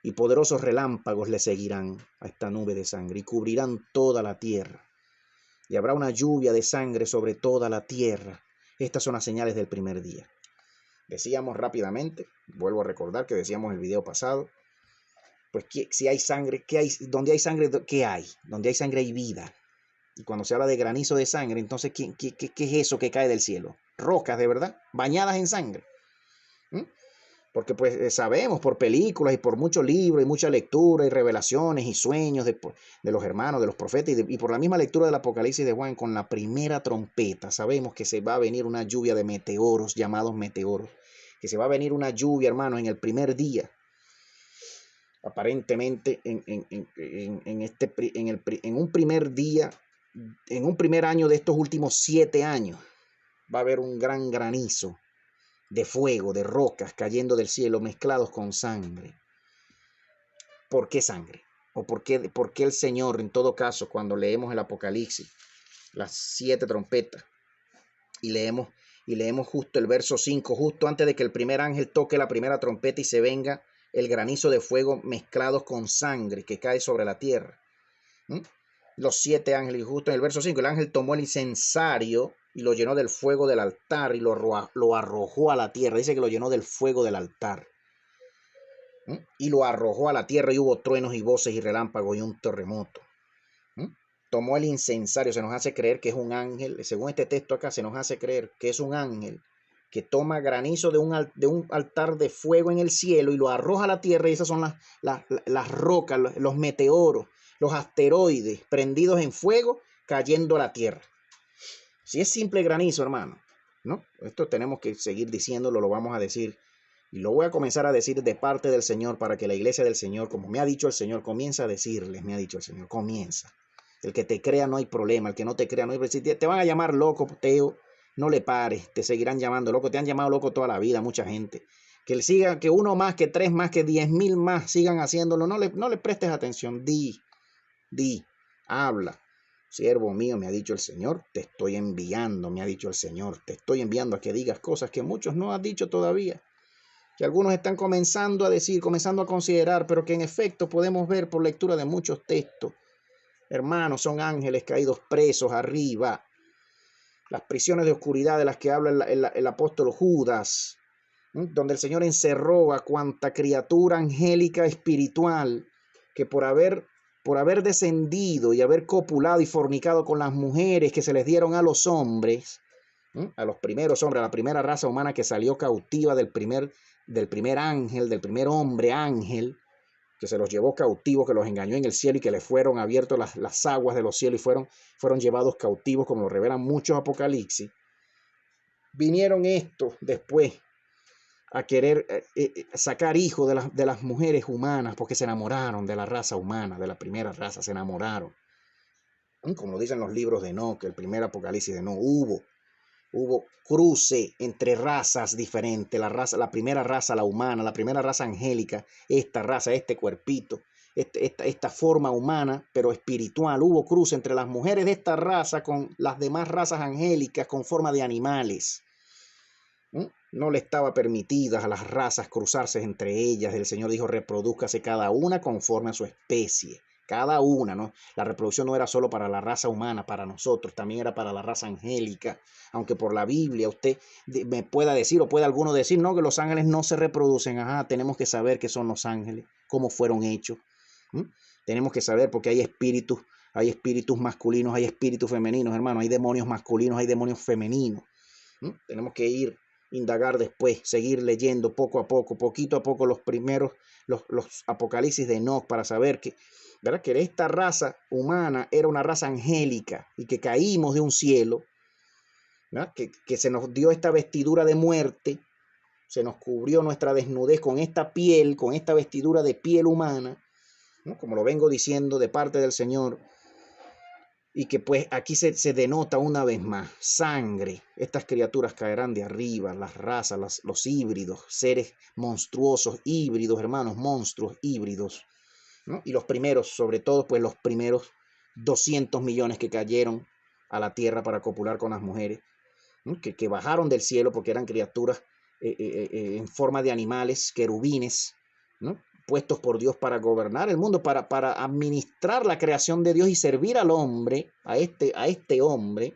y poderosos relámpagos le seguirán a esta nube de sangre y cubrirán toda la tierra. Y habrá una lluvia de sangre sobre toda la tierra. Estas son las señales del primer día. Decíamos rápidamente, vuelvo a recordar que decíamos en el video pasado, pues si hay sangre, ¿qué hay? Donde hay sangre, ¿qué hay? Donde hay sangre hay vida. Y cuando se habla de granizo de sangre, entonces, ¿qué es eso que cae del cielo? Rocas, de verdad, bañadas en sangre. Porque pues sabemos por películas y por muchos libros y mucha lectura y revelaciones y sueños de los hermanos, de los profetas y por la misma lectura del Apocalipsis de Juan, con la primera trompeta sabemos que se va a venir una lluvia de meteoros, llamados meteoros, que se va a venir una lluvia, hermanos, en el primer día. Aparentemente en un primer día, en un primer año de estos últimos 7 años, va a haber un gran granizo de fuego, de rocas cayendo del cielo mezclados con sangre. ¿Por qué sangre? ¿O por qué el Señor, en todo caso, cuando leemos el Apocalipsis, las 7 trompetas, y leemos justo el verso 5, justo antes de que el primer ángel toque la primera trompeta y se venga el granizo de fuego mezclados con sangre que cae sobre la tierra? Los 7 ángeles, justo en el verso 5, el ángel tomó el incensario y lo llenó del fuego del altar y lo arrojó a la tierra. Dice que lo llenó del fuego del altar. Y lo arrojó a la tierra y hubo truenos y voces y relámpagos y un terremoto. Tomó el incensario, se nos hace creer que es un ángel, según este texto acá, se nos hace creer que es un ángel que toma granizo de un altar de fuego en el cielo y lo arroja a la tierra, y esas son las rocas, los meteoros, los asteroides prendidos en fuego cayendo a la tierra. Si es simple granizo, hermano, ¿no? Esto tenemos que seguir diciéndolo, lo vamos a decir. Y lo voy a comenzar a decir de parte del Señor para que la iglesia del Señor, como me ha dicho el Señor, comienza a decirles, me ha dicho el Señor, comienza. El que te crea no hay problema, el que no te crea no hay problema. Si te van a llamar loco, Teo, no le pares, te seguirán llamando loco, te han llamado loco toda la vida, mucha gente. Que uno más, que 3 más, que 10,000 más sigan haciéndolo, no le prestes atención, habla. Siervo mío, me ha dicho el Señor, te estoy enviando, me ha dicho el Señor, te estoy enviando a que digas cosas que muchos no han dicho todavía, que algunos están comenzando a decir, comenzando a considerar, pero que en efecto podemos ver por lectura de muchos textos. Hermanos, son ángeles caídos presos arriba. Las prisiones de oscuridad de las que habla el apóstol Judas, donde el Señor encerró a cuanta criatura angélica espiritual que por haber descendido y haber copulado y fornicado con las mujeres que se les dieron a los hombres, a los primeros hombres, a la primera raza humana que salió cautiva del primer ángel, del primer hombre ángel, que se los llevó cautivos, que los engañó en el cielo y que les fueron abiertos las aguas de los cielos y fueron llevados cautivos, como lo revelan muchos apocalipsis. Vinieron estos después a querer sacar hijos de las mujeres humanas, porque se enamoraron de la raza humana, de la primera raza, se enamoraron. Como lo dicen los libros de Enoc, el primer apocalipsis de Enoc, hubo cruce entre razas diferentes, la primera raza, la humana, la primera raza angélica, esta raza, este cuerpito, esta forma humana, pero espiritual. Hubo cruce entre las mujeres de esta raza con las demás razas angélicas con forma de animales. No le estaba permitidas a las razas cruzarse entre ellas. El Señor dijo, reprodúzcase cada una conforme a su especie. Cada una, ¿no? La reproducción no era solo para la raza humana, para nosotros, también era para la raza angélica. Aunque por la Biblia usted me pueda decir, o puede alguno decir, no, que los ángeles no se reproducen. Ajá, tenemos que saber qué son los ángeles, cómo fueron hechos. Tenemos que saber porque hay espíritus masculinos, hay espíritus femeninos, hermano, hay demonios masculinos, hay demonios femeninos. Tenemos que indagar después, seguir leyendo poco a poco, poquito a poco los apocalipsis de Enoc para saber que, ¿verdad?, que esta raza humana era una raza angélica y que caímos de un cielo, que se nos dio esta vestidura de muerte, se nos cubrió nuestra desnudez con esta piel, con esta vestidura de piel humana, ¿no?, como lo vengo diciendo de parte del Señor. Y que pues aquí se denota una vez más, sangre. Estas criaturas caerán de arriba, las razas, los híbridos, seres monstruosos, híbridos, hermanos, monstruos, híbridos, ¿no? Y los primeros, sobre todo, pues los primeros 200 millones que cayeron a la tierra para copular con las mujeres, ¿no?, que bajaron del cielo porque eran criaturas en forma de animales, querubines, ¿no?, puestos por Dios para gobernar el mundo, para administrar la creación de Dios y servir al hombre, a este hombre,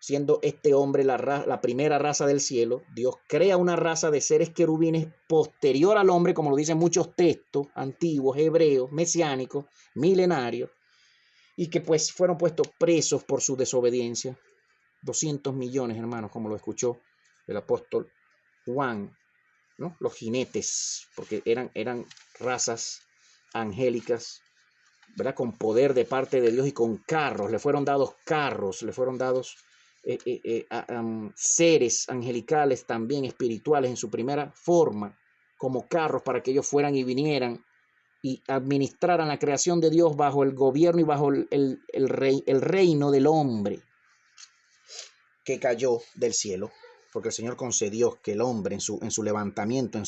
siendo este hombre la primera raza del cielo. Dios crea una raza de seres querubines posterior al hombre, como lo dicen muchos textos antiguos, hebreos, mesiánicos, milenarios, y que pues fueron puestos presos por su desobediencia. 200 millones, hermanos, como lo escuchó el apóstol Juan, ¿no? Los jinetes, porque eran razas angélicas, ¿verdad?, con poder de parte de Dios y con carros. Le fueron dados carros, le fueron dados seres angelicales también espirituales en su primera forma, como carros para que ellos fueran y vinieran y administraran la creación de Dios bajo el gobierno y bajo el reino del hombre que cayó del cielo, porque el Señor concedió que el hombre en su levantamiento,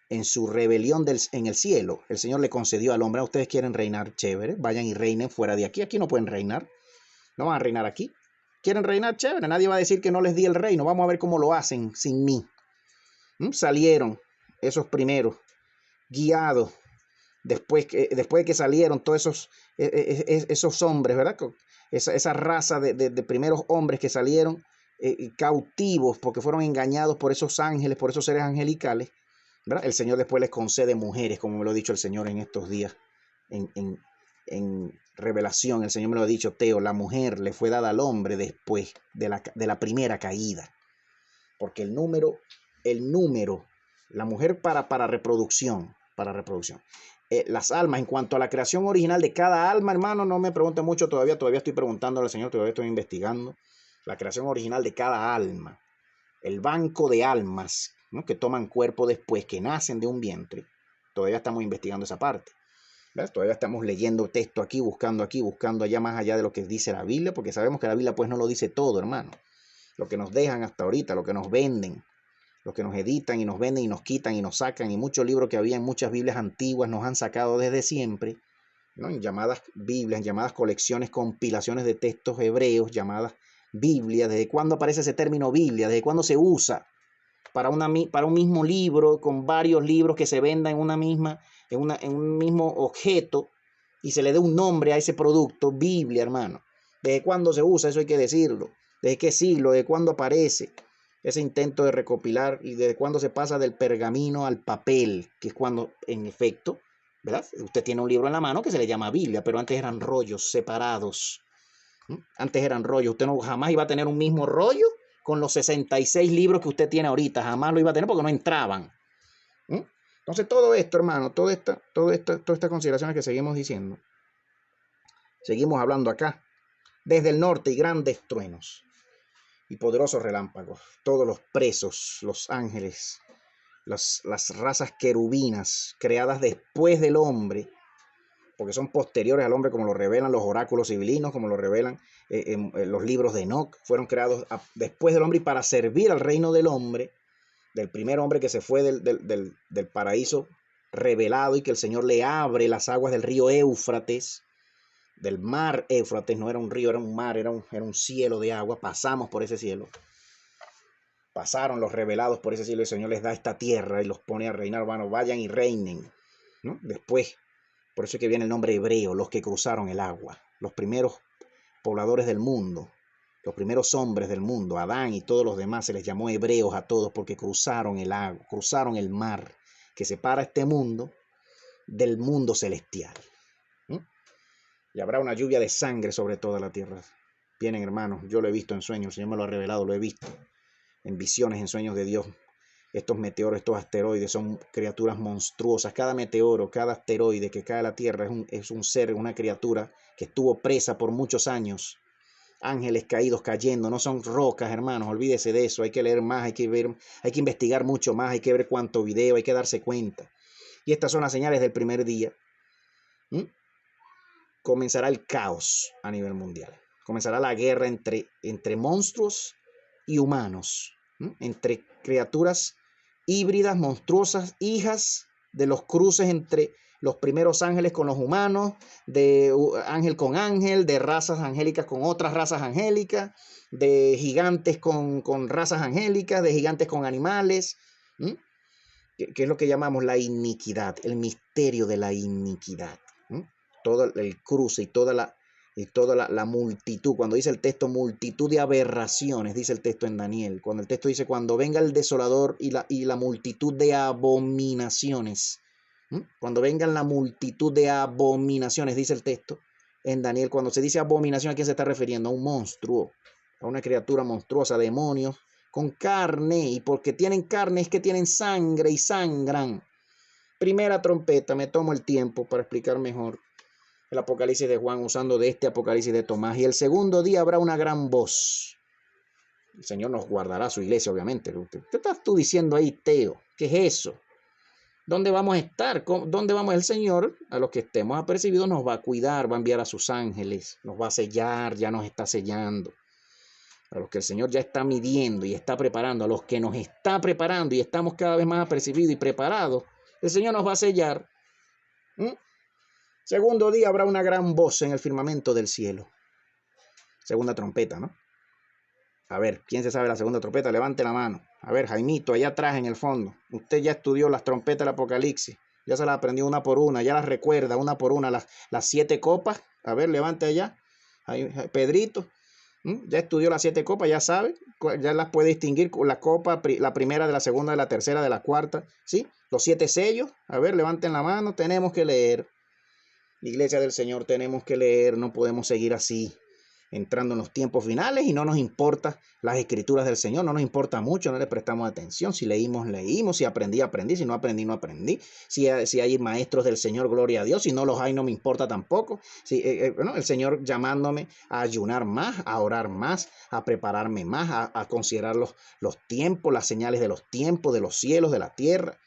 en su rebelión en el cielo, el Señor le concedió al hombre: ustedes quieren reinar, chévere, vayan y reinen fuera de aquí, aquí no pueden reinar, no van a reinar aquí, quieren reinar, chévere, nadie va a decir que no les di el reino, vamos a ver cómo lo hacen sin mí. Salieron esos primeros, guiados, después de que salieron todos esos hombres, ¿verdad? Esa raza de primeros hombres que salieron cautivos porque fueron engañados por esos ángeles, por esos seres angelicales, ¿verdad? El Señor después les concede mujeres, como me lo ha dicho el Señor en estos días, en revelación. El Señor me lo ha dicho: Teo, la mujer le fue dada al hombre después de la primera caída, porque el número, la mujer para reproducción, las almas, en cuanto a la creación original de cada alma, hermano, no me pregunte mucho todavía estoy preguntándole al Señor, todavía estoy investigando la creación original de cada alma, el banco de almas, ¿no?, que toman cuerpo después, que nacen de un vientre. Todavía estamos investigando esa parte, ¿ves? Todavía estamos leyendo texto aquí, buscando allá, más allá de lo que dice la Biblia, porque sabemos que la Biblia pues no lo dice todo, hermano. Lo que nos dejan hasta ahorita, lo que nos venden, los que nos editan y nos venden y nos quitan y nos sacan, y muchos libros que había en muchas Biblias antiguas nos han sacado desde siempre, ¿no?, en llamadas Biblias, en llamadas colecciones, compilaciones de textos hebreos, llamadas Biblia. ¿Desde cuándo aparece ese término Biblia? ¿Desde cuándo se usa para un mismo libro, con varios libros que se vendan en un mismo objeto, y se le dé un nombre a ese producto, Biblia, hermano? ¿Desde cuándo se usa? Eso hay que decirlo. ¿Desde qué siglo? ¿Desde cuándo aparece ese intento de recopilar? ¿Y desde cuándo se pasa del pergamino al papel? Que es cuando, en efecto, ¿verdad?, usted tiene un libro en la mano que se le llama Biblia, pero antes eran rollos separados. Antes eran rollos. Usted no jamás iba a tener un mismo rollo con los 66 libros que usted tiene ahorita. Jamás lo iba a tener porque no entraban. Entonces todo esto, hermano, todas estas consideraciones que seguimos diciendo, seguimos hablando acá, desde el norte, y grandes truenos y poderosos relámpagos, todos los presos, los ángeles, las razas querubinas creadas después del hombre, porque son posteriores al hombre, como lo revelan los oráculos civilinos, como lo revelan en los libros de Enoch, fueron creados después del hombre y para servir al reino del hombre, del primer hombre que se fue del paraíso revelado, y que el Señor le abre las aguas del río Éufrates, del mar Éufrates. No era un río, era un mar, era un cielo de agua. Pasamos por ese cielo, pasaron los revelados por ese cielo, y el Señor les da esta tierra y los pone a reinar. Bueno, vayan y reinen, ¿no? Después, por eso es que viene el nombre hebreo, los que cruzaron el agua, los primeros pobladores del mundo, los primeros hombres del mundo, Adán y todos los demás, se les llamó hebreos a todos porque cruzaron el agua, cruzaron el mar que separa este mundo del mundo celestial. Y habrá una lluvia de sangre sobre toda la tierra. Vienen, hermanos, yo lo he visto en sueños, el Señor me lo ha revelado, lo he visto en visiones, en sueños de Dios. Estos meteoros, estos asteroides son criaturas monstruosas. Cada meteoro, cada asteroide que cae a la Tierra es un ser, una criatura que estuvo presa por muchos años. Ángeles caídos cayendo, no son rocas, hermanos, olvídese de eso. Hay que leer más, hay que investigar mucho más, hay que ver cuánto video, hay que darse cuenta. Y estas son las señales del primer día. Comenzará el caos a nivel mundial. Comenzará la guerra entre monstruos y humanos, entre criaturas híbridas, monstruosas, hijas de los cruces entre los primeros ángeles con los humanos, de ángel con ángel, de razas angélicas con otras razas angélicas, de gigantes con razas angélicas, de gigantes con animales, que es lo que llamamos la iniquidad, el misterio de la iniquidad. Todo el cruce y toda la multitud. Cuando dice el texto multitud de aberraciones, dice el texto en Daniel. Cuando el texto dice cuando venga el desolador y la multitud de abominaciones. Cuando vengan la multitud de abominaciones, dice el texto en Daniel. Cuando se dice abominación, ¿a quién se está refiriendo? A un monstruo, a una criatura monstruosa, demonios con carne. Y porque tienen carne es que tienen sangre y sangran. Primera trompeta, me tomo el tiempo para explicar mejor el Apocalipsis de Juan, usando de este Apocalipsis de Tomás. Y el segundo día habrá una gran voz. El Señor nos guardará su iglesia, obviamente. ¿Qué estás tú diciendo ahí, Teo? ¿Qué es eso? ¿Dónde vamos a estar? ¿Dónde vamos? El Señor, a los que estemos apercibidos, nos va a cuidar, va a enviar a sus ángeles, nos va a sellar, ya nos está sellando. A los que el Señor ya está midiendo y está preparando, a los que nos está preparando y estamos cada vez más apercibidos y preparados, el Señor nos va a sellar. Segundo día habrá una gran voz en el firmamento del cielo. Segunda trompeta, ¿no? A ver, ¿quién se sabe la segunda trompeta? Levante la mano. A ver, Jaimito, allá atrás en el fondo. Usted ya estudió las trompetas del Apocalipsis. Ya se las aprendió una por una. Ya las recuerda una por una. Las 7 copas. A ver, levante allá. Ahí, Pedrito. Ya estudió las 7 copas, ya sabe. Ya las puede distinguir con la copa, la primera, de la segunda, de la tercera, de la cuarta. ¿Sí? Los 7 sellos. A ver, levanten la mano. Tenemos que leer. Iglesia del Señor, tenemos que leer. No podemos seguir así, entrando en los tiempos finales, y no nos importa las escrituras del Señor, no nos importa mucho, no le prestamos atención. Si leímos, leímos, si aprendí, aprendí, si no aprendí, no aprendí. Si hay maestros del Señor, gloria a Dios. Si no los hay, no me importa tampoco. El Señor llamándome a ayunar más, a orar más, a prepararme más, a considerar los tiempos, las señales de los tiempos, de los cielos, de la tierra.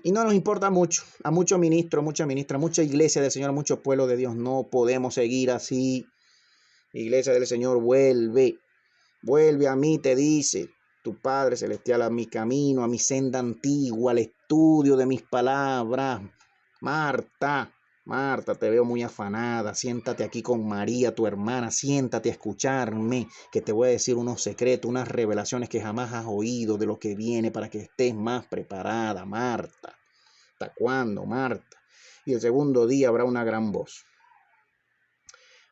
Y no nos importa mucho. A mucho ministro, mucha ministra, mucha iglesia del Señor, mucho pueblo de Dios. No podemos seguir así. Iglesia del Señor, vuelve a mí, te dice tu Padre Celestial, a mi camino, a mi senda antigua, al estudio de mis palabras. Marta, te veo muy afanada. Siéntate aquí con María, tu hermana. Siéntate a escucharme, que te voy a decir unos secretos, unas revelaciones que jamás has oído de lo que viene, para que estés más preparada, Marta. ¿Hasta cuándo, Marta? Y el segundo día habrá una gran voz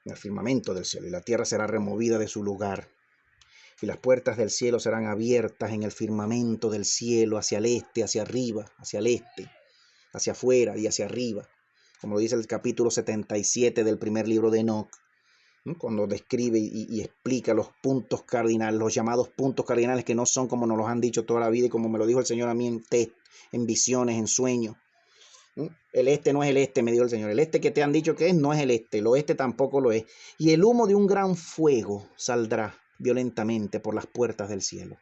en el firmamento del cielo, y la tierra será removida de su lugar, y las puertas del cielo serán abiertas en el firmamento del cielo, hacia el este, hacia arriba, hacia el este, hacia afuera y hacia arriba, como lo dice el capítulo 77 del primer libro de Enoc, cuando describe y explica los puntos cardinales, los llamados puntos cardinales, que no son como nos los han dicho toda la vida y como me lo dijo el Señor a mí en visiones, en sueños. El este no es el este, me dijo el Señor. El este que te han dicho que es, no es el este. El oeste tampoco lo es. Y el humo de un gran fuego saldrá violentamente por las puertas del cielo.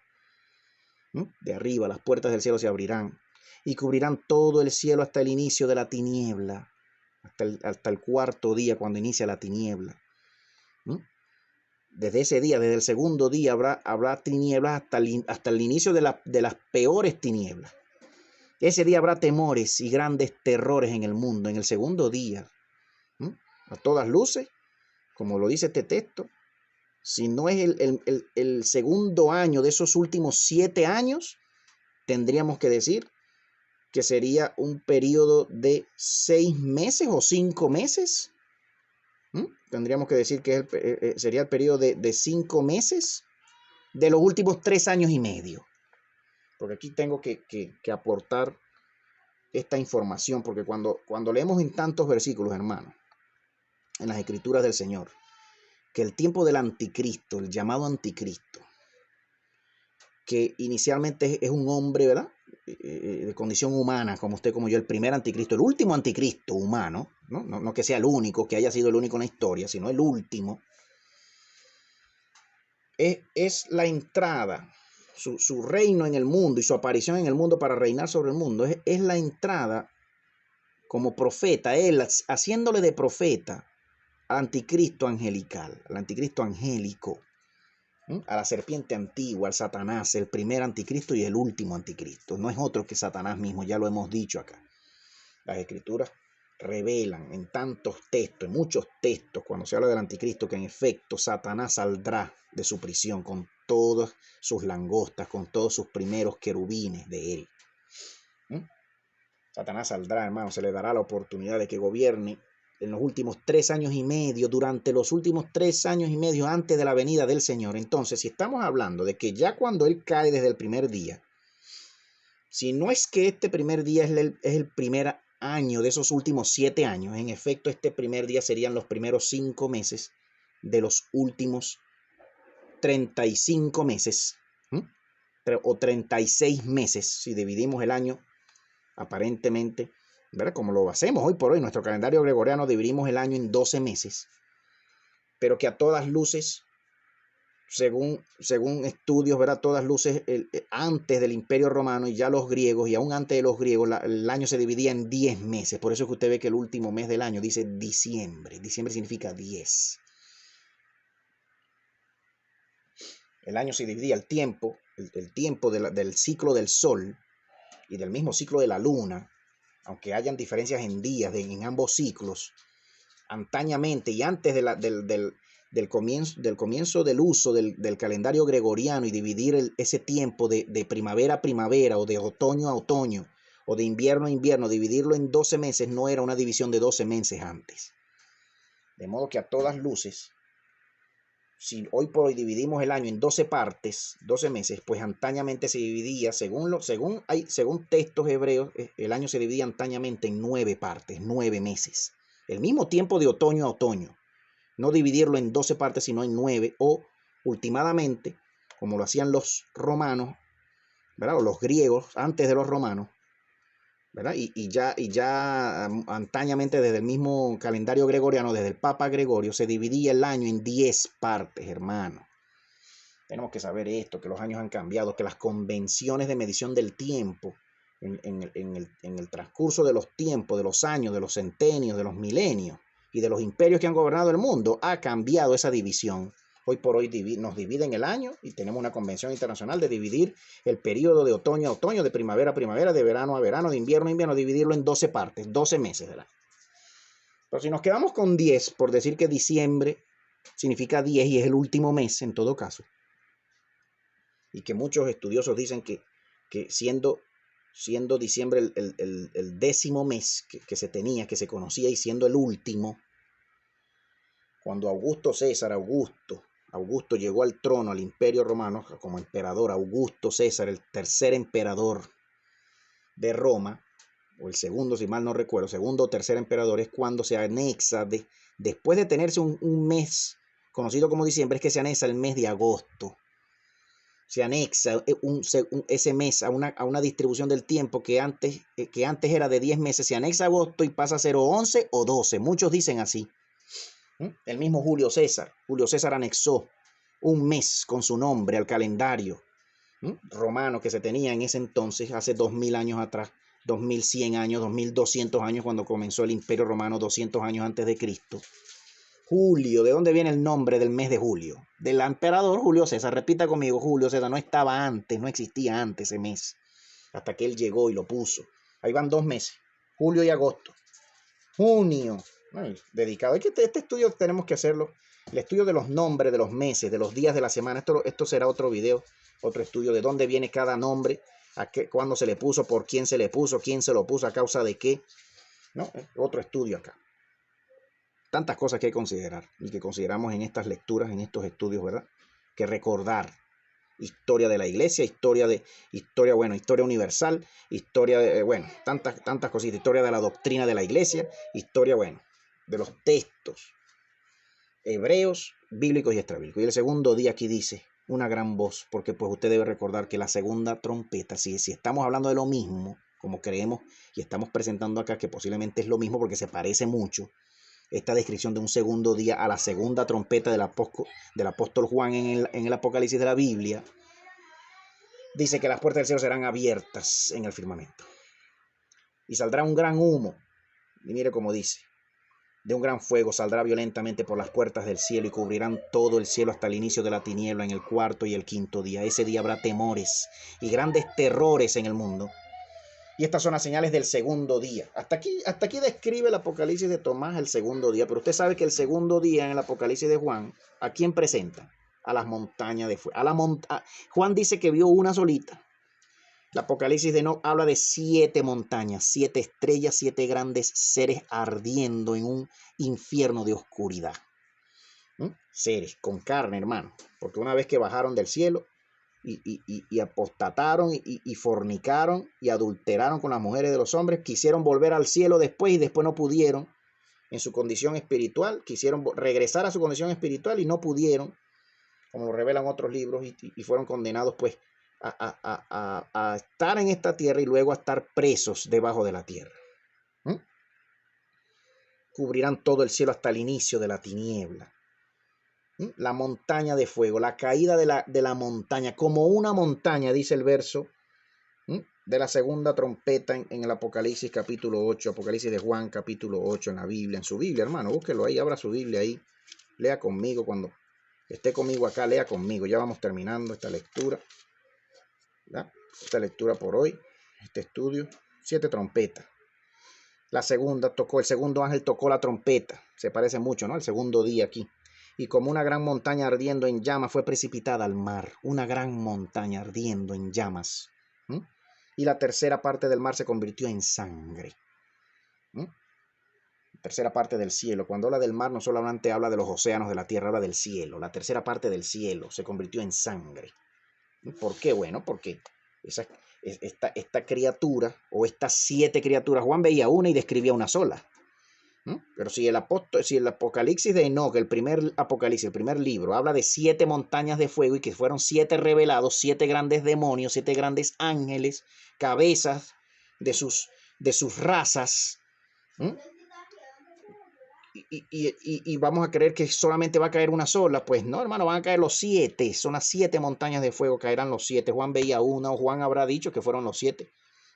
De arriba, las puertas del cielo se abrirán y cubrirán todo el cielo hasta el inicio de la tiniebla, hasta el cuarto día, cuando inicia la tiniebla. Desde ese día, desde el segundo día, habrá tinieblas hasta el inicio de las peores tinieblas. Ese día habrá temores y grandes terrores en el mundo, en el segundo día. A todas luces, como lo dice este texto, si no es el segundo año de esos últimos 7 años, tendríamos que decir que sería un periodo de 6 meses o 5 meses. Tendríamos que decir que sería el periodo de 5 meses de los últimos 3 años y medio. Porque aquí tengo que aportar esta información, porque cuando leemos en tantos versículos, hermanos, en las escrituras del Señor, que el tiempo del anticristo, el llamado anticristo, que inicialmente es un hombre, ¿verdad?, de condición humana, como usted, como yo, el primer anticristo, el último anticristo humano, no que sea el único, que haya sido el único en la historia, sino el último, es la entrada, su reino en el mundo y su aparición en el mundo para reinar sobre el mundo, es la entrada como profeta, él haciéndole de profeta al anticristo angelical, al anticristo angélico, a la serpiente antigua, al Satanás, el primer anticristo y el último anticristo. No es otro que Satanás mismo, ya lo hemos dicho acá. Las escrituras revelan en tantos textos, en muchos textos, cuando se habla del anticristo, que en efecto Satanás saldrá de su prisión con todas sus langostas, con todos sus primeros querubines de él. Satanás saldrá, hermano, se le dará la oportunidad de que gobierne en los últimos 3 años y medio, durante los últimos 3 años y medio antes de la venida del Señor. Entonces, si estamos hablando de que ya cuando Él cae desde el primer día, si no es que este primer día es el primer año de esos últimos 7 años, en efecto, este primer día serían los primeros 5 meses de los últimos 35 meses, o 36 meses, si dividimos el año, aparentemente, ¿verdad?, como lo hacemos hoy por hoy, nuestro calendario gregoriano, dividimos el año en 12 meses, pero que a todas luces según estudios, ¿verdad? Todas luces antes del Imperio Romano y ya los griegos, y aún antes de los griegos, el año se dividía en 10 meses. Por eso es que usted ve que el último mes del año dice diciembre. Diciembre significa 10. El año se dividía el tiempo del ciclo del sol y del mismo ciclo de la luna, aunque hayan diferencias en días en ambos ciclos, antañamente y antes del comienzo del uso del calendario gregoriano y dividir ese tiempo de primavera a primavera o de otoño a otoño o de invierno a invierno, dividirlo en 12 meses no era una división de 12 meses antes. De modo que a todas luces, si hoy por hoy dividimos el año en 12 partes, 12 meses, pues antañamente se dividía, según textos hebreos, el año se dividía antañamente en 9 partes, 9 meses. El mismo tiempo de otoño a otoño. No dividirlo en 12 partes, sino en 9, o últimamente, como lo hacían los romanos, ¿verdad? O los griegos antes de los romanos, ¿verdad? Y ya antañamente desde el mismo calendario gregoriano, desde el Papa Gregorio, se dividía el año en 10 partes, hermano. Tenemos que saber esto, que los años han cambiado, que las convenciones de medición del tiempo en el transcurso de los tiempos, de los años, de los centenios, de los milenios y de los imperios que han gobernado el mundo, ha cambiado esa división. Hoy por hoy nos dividen el año y tenemos una convención internacional de dividir el periodo de otoño a otoño, de primavera a primavera, de verano a verano, de invierno a invierno, dividirlo en 12 partes, 12 meses del año. Pero si nos quedamos con 10, por decir que diciembre significa 10 y es el último mes en todo caso, y que muchos estudiosos dicen que siendo diciembre el 10º mes que se tenía, que se conocía, y siendo el último, cuando Augusto llegó al trono, al Imperio Romano, como emperador, Augusto César, el tercer emperador de Roma, o el segundo, si mal no recuerdo, segundo o tercer emperador, es cuando se anexa, después de tenerse un mes conocido como diciembre, es que se anexa el mes de agosto. Se anexa ese mes a una distribución del tiempo que antes era de 10 meses, se anexa agosto y pasa a ser o 11 o 12. Muchos dicen así. El mismo Julio César anexó un mes con su nombre al calendario romano que se tenía en ese entonces, hace 2000 años atrás, 2100 años, 2200 años, cuando comenzó el Imperio Romano, 200 años antes de Cristo. Julio, ¿de dónde viene el nombre del mes de julio? Del emperador Julio César. Repita conmigo, Julio César no estaba antes, no existía antes ese mes, hasta que él llegó y lo puso. Ahí van 2 meses, julio y agosto. Junio, dedicado. Este estudio tenemos que hacerlo, el estudio de los nombres de los meses, de los días de la semana. Esto será otro video, otro estudio de dónde viene cada nombre, cuándo se le puso, por quién se le puso, quién se lo puso, a causa de qué. ¿No? Otro estudio acá. Tantas cosas que hay que considerar y que consideramos en estas lecturas, en estos estudios, ¿verdad? Que recordar. Historia de la iglesia, historia universal, historia de, tantas cositas, historia de la doctrina de la iglesia, historia, de los textos hebreos, bíblicos y extrabíblicos. Y el segundo día aquí dice una gran voz, porque pues usted debe recordar que la segunda trompeta, si estamos hablando de lo mismo, como creemos y estamos presentando acá, que posiblemente es lo mismo porque se parece mucho, esta descripción de un segundo día a la segunda trompeta del apóstol Juan en el Apocalipsis de la Biblia, dice que las puertas del cielo serán abiertas en el firmamento. Y saldrá un gran humo. Y mire cómo dice. De un gran fuego saldrá violentamente por las puertas del cielo y cubrirán todo el cielo hasta el inicio de la tiniebla en el cuarto y el quinto día. Ese día habrá temores y grandes terrores en el mundo. Y estas son las señales del segundo día. Hasta aquí describe el Apocalipsis de Tomás el segundo día. Pero usted sabe que el segundo día en el Apocalipsis de Juan, ¿a quién presenta? A las montañas de fuego. Juan dice que vio una solita. El Apocalipsis de Enoc habla de 7 montañas, 7 estrellas, 7 grandes seres ardiendo en un infierno de oscuridad. Seres con carne, hermano. Porque una vez que bajaron del cielo y apostataron y fornicaron y adulteraron con las mujeres de los hombres, quisieron volver al cielo después y después no pudieron en su condición espiritual, quisieron regresar a su condición espiritual y no pudieron, como lo revelan otros libros, y fueron condenados pues a estar en esta tierra y luego a estar presos debajo de la tierra. Cubrirán todo el cielo hasta el inicio de la tiniebla. La montaña de fuego, la caída de la montaña, como una montaña, dice el verso de la segunda trompeta en el Apocalipsis capítulo 8, Apocalipsis de Juan capítulo 8 en la Biblia, en su Biblia, hermano, búsquelo ahí, abra su Biblia ahí, lea conmigo, cuando esté conmigo acá, lea conmigo, ya vamos terminando esta lectura, ¿verdad? Esta lectura por hoy, este estudio, 7 trompetas. La segunda tocó, el segundo ángel tocó la trompeta, se parece mucho, ¿no? El segundo día aquí. Y como una gran montaña ardiendo en llamas fue precipitada al mar, una gran montaña ardiendo en llamas. Y la tercera parte del mar se convirtió en sangre. Tercera parte del cielo. Cuando habla del mar no solamente habla de los océanos de la tierra, habla del cielo. La tercera parte del cielo se convirtió en sangre. ¿Por qué? Bueno, porque esta criatura o estas 7 criaturas, Juan veía una y describía una sola. Pero si el Apocalipsis de Enoc, el primer Apocalipsis, el primer libro, habla de 7 montañas de fuego y que fueron 7 revelados, 7 grandes demonios, 7 grandes ángeles, cabezas de sus razas, y vamos a creer que solamente va a caer una sola, pues no, hermano, van a caer los 7, son las 7 montañas de fuego, caerán los 7. Juan veía una, o Juan habrá dicho que fueron los 7.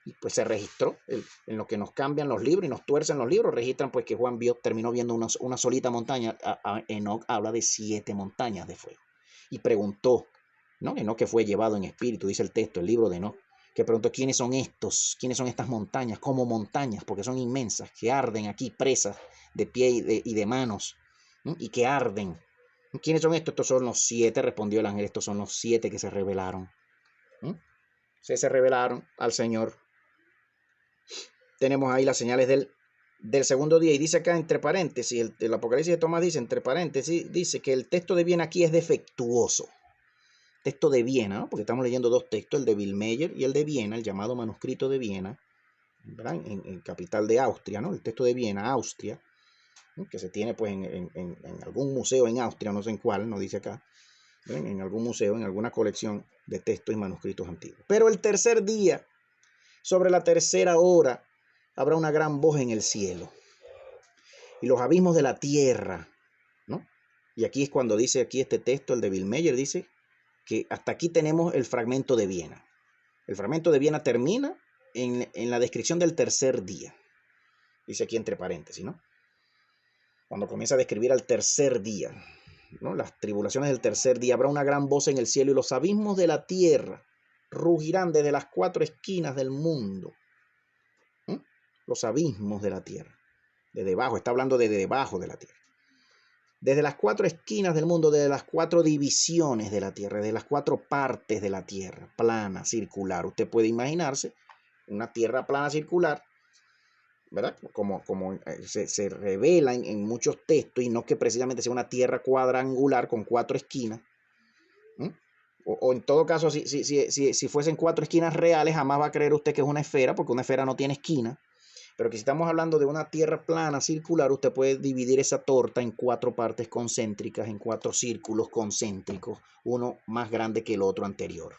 Y pues se registró, en lo que nos cambian los libros y nos tuercen los libros, registran pues que Juan terminó viendo una solita montaña. Enoc habla de 7 montañas de fuego. Y preguntó, ¿no? Enoc que fue llevado en espíritu, dice el texto, el libro de Enoc, que preguntó quiénes son estas montañas, como montañas, porque son inmensas, que arden aquí, presas de pie y de manos, y que arden. ¿Quiénes son estos? Estos son los 7, respondió el ángel, estos son los 7 que se rebelaron. Se rebelaron al Señor. Tenemos ahí las señales del segundo día, y dice acá entre paréntesis, el Apocalipsis de Tomás dice entre paréntesis, dice que el texto de Viena aquí es defectuoso. Texto de Viena, ¿no? Porque estamos leyendo 2 textos, el de Vilmeyer y el de Viena, el llamado manuscrito de Viena, ¿verdad? En capital de Austria, ¿no? El texto de Viena, Austria, ¿no? Que se tiene pues en algún museo en Austria, no sé en cuál, no dice acá, ¿ven? En algún museo, en alguna colección de textos y manuscritos antiguos. Pero el tercer día, sobre la tercera hora, habrá una gran voz en el cielo y los abismos de la tierra, ¿no? Y aquí es cuando dice aquí este texto, el de Vilmeyer, dice que hasta aquí tenemos el fragmento de Viena. El fragmento de Viena termina en la descripción del tercer día. Dice aquí entre paréntesis, ¿no? Cuando comienza a describir al tercer día, ¿no? Las tribulaciones del tercer día, habrá una gran voz en el cielo y los abismos de la tierra rugirán desde las 4 esquinas del mundo. Los abismos de la tierra. De debajo, está hablando de debajo de la tierra. Desde las 4 esquinas del mundo, desde las 4 divisiones de la tierra, de las 4 partes de la tierra, plana, circular. Usted puede imaginarse una tierra plana, circular, ¿verdad? Como se revela en muchos textos, y no que precisamente sea una tierra cuadrangular con 4 esquinas. O en todo caso, si fuesen 4 esquinas reales, jamás va a creer usted que es una esfera, porque una esfera no tiene esquina. Pero que si estamos hablando de una tierra plana, circular, usted puede dividir esa torta en 4 partes concéntricas, en 4 círculos concéntricos, uno más grande que el otro anterior.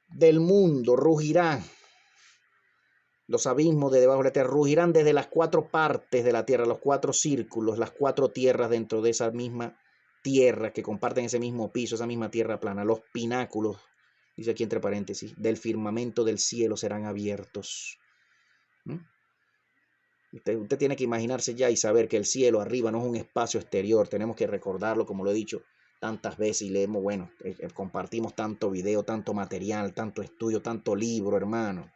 Del mundo rugirán los abismos de debajo de la tierra, rugirán desde las 4 partes de la tierra, los 4 círculos, las 4 tierras dentro de esa misma tierra que comparten ese mismo piso, esa misma tierra plana, los pináculos, dice aquí entre paréntesis, del firmamento del cielo serán abiertos. Usted tiene que imaginarse ya y saber que el cielo arriba no es un espacio exterior. Tenemos que recordarlo, como lo he dicho tantas veces y leemos, bueno, compartimos tanto video, tanto material, tanto estudio, tanto libro, hermano,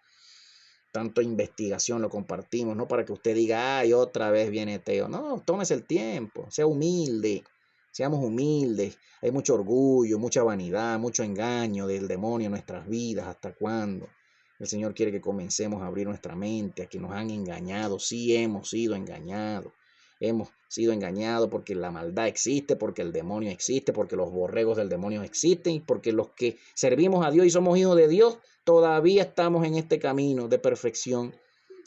tanto investigación lo compartimos, no para que usted diga, ay, otra vez viene Teo. No, tómese el tiempo, sea humilde, seamos humildes. Hay mucho orgullo, mucha vanidad, mucho engaño del demonio en nuestras vidas. ¿Hasta cuándo? El Señor quiere que comencemos a abrir nuestra mente, a que nos han engañado. Sí, hemos sido engañados. Hemos sido engañados porque la maldad existe, porque el demonio existe, porque los borregos del demonio existen, y porque los que servimos a Dios y somos hijos de Dios, todavía estamos en este camino de perfección,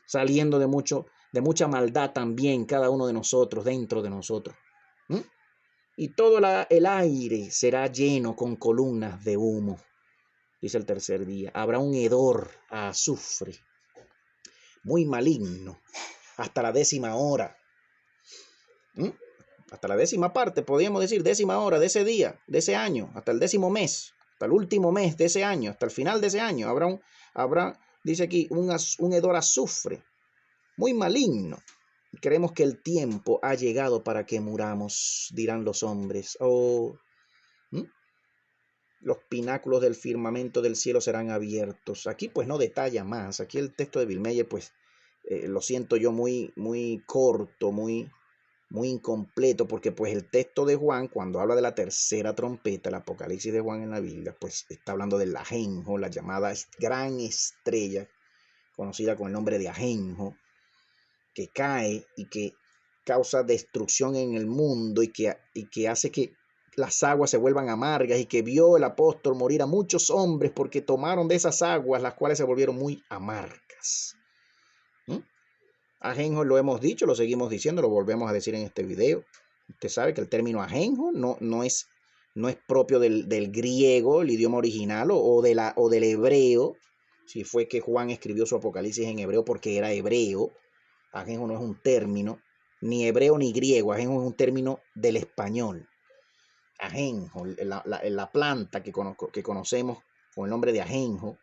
saliendo de mucha maldad también, cada uno de nosotros, dentro de nosotros. Y todo el aire será lleno con columnas de humo. Dice el tercer día, habrá un hedor a azufre, muy maligno, hasta la 10ª hora. hasta la 10ª parte, podríamos decir 10ª hora de ese día, de ese año, hasta el 10º mes, hasta el último mes de ese año, hasta el final de ese año, habrá, dice aquí, un hedor a azufre, muy maligno. Creemos que el tiempo ha llegado para que muramos, dirán los hombres. Oh, los pináculos del firmamento del cielo serán abiertos. Aquí pues no detalla más. Aquí el texto de Bill Meyer pues lo siento yo muy corto, muy incompleto, porque pues el texto de Juan, cuando habla de la tercera trompeta, el Apocalipsis de Juan en la Biblia, pues está hablando del ajenjo, la llamada gran estrella, conocida con el nombre de ajenjo, que cae y que causa destrucción en el mundo y que hace que las aguas se vuelvan amargas, y que vio el apóstol morir a muchos hombres porque tomaron de esas aguas, las cuales se volvieron muy amargas. Ajenjo lo hemos dicho, lo seguimos diciendo, lo volvemos a decir en este video. Usted sabe que el término ajenjo no es propio del griego, el idioma original, o del hebreo. Si fue que Juan escribió su Apocalipsis en hebreo porque era hebreo. Ajenjo no es un término, ni hebreo ni griego. Ajenjo es un término del español. Ajenjo, la planta que conocemos con el nombre de ajenjo,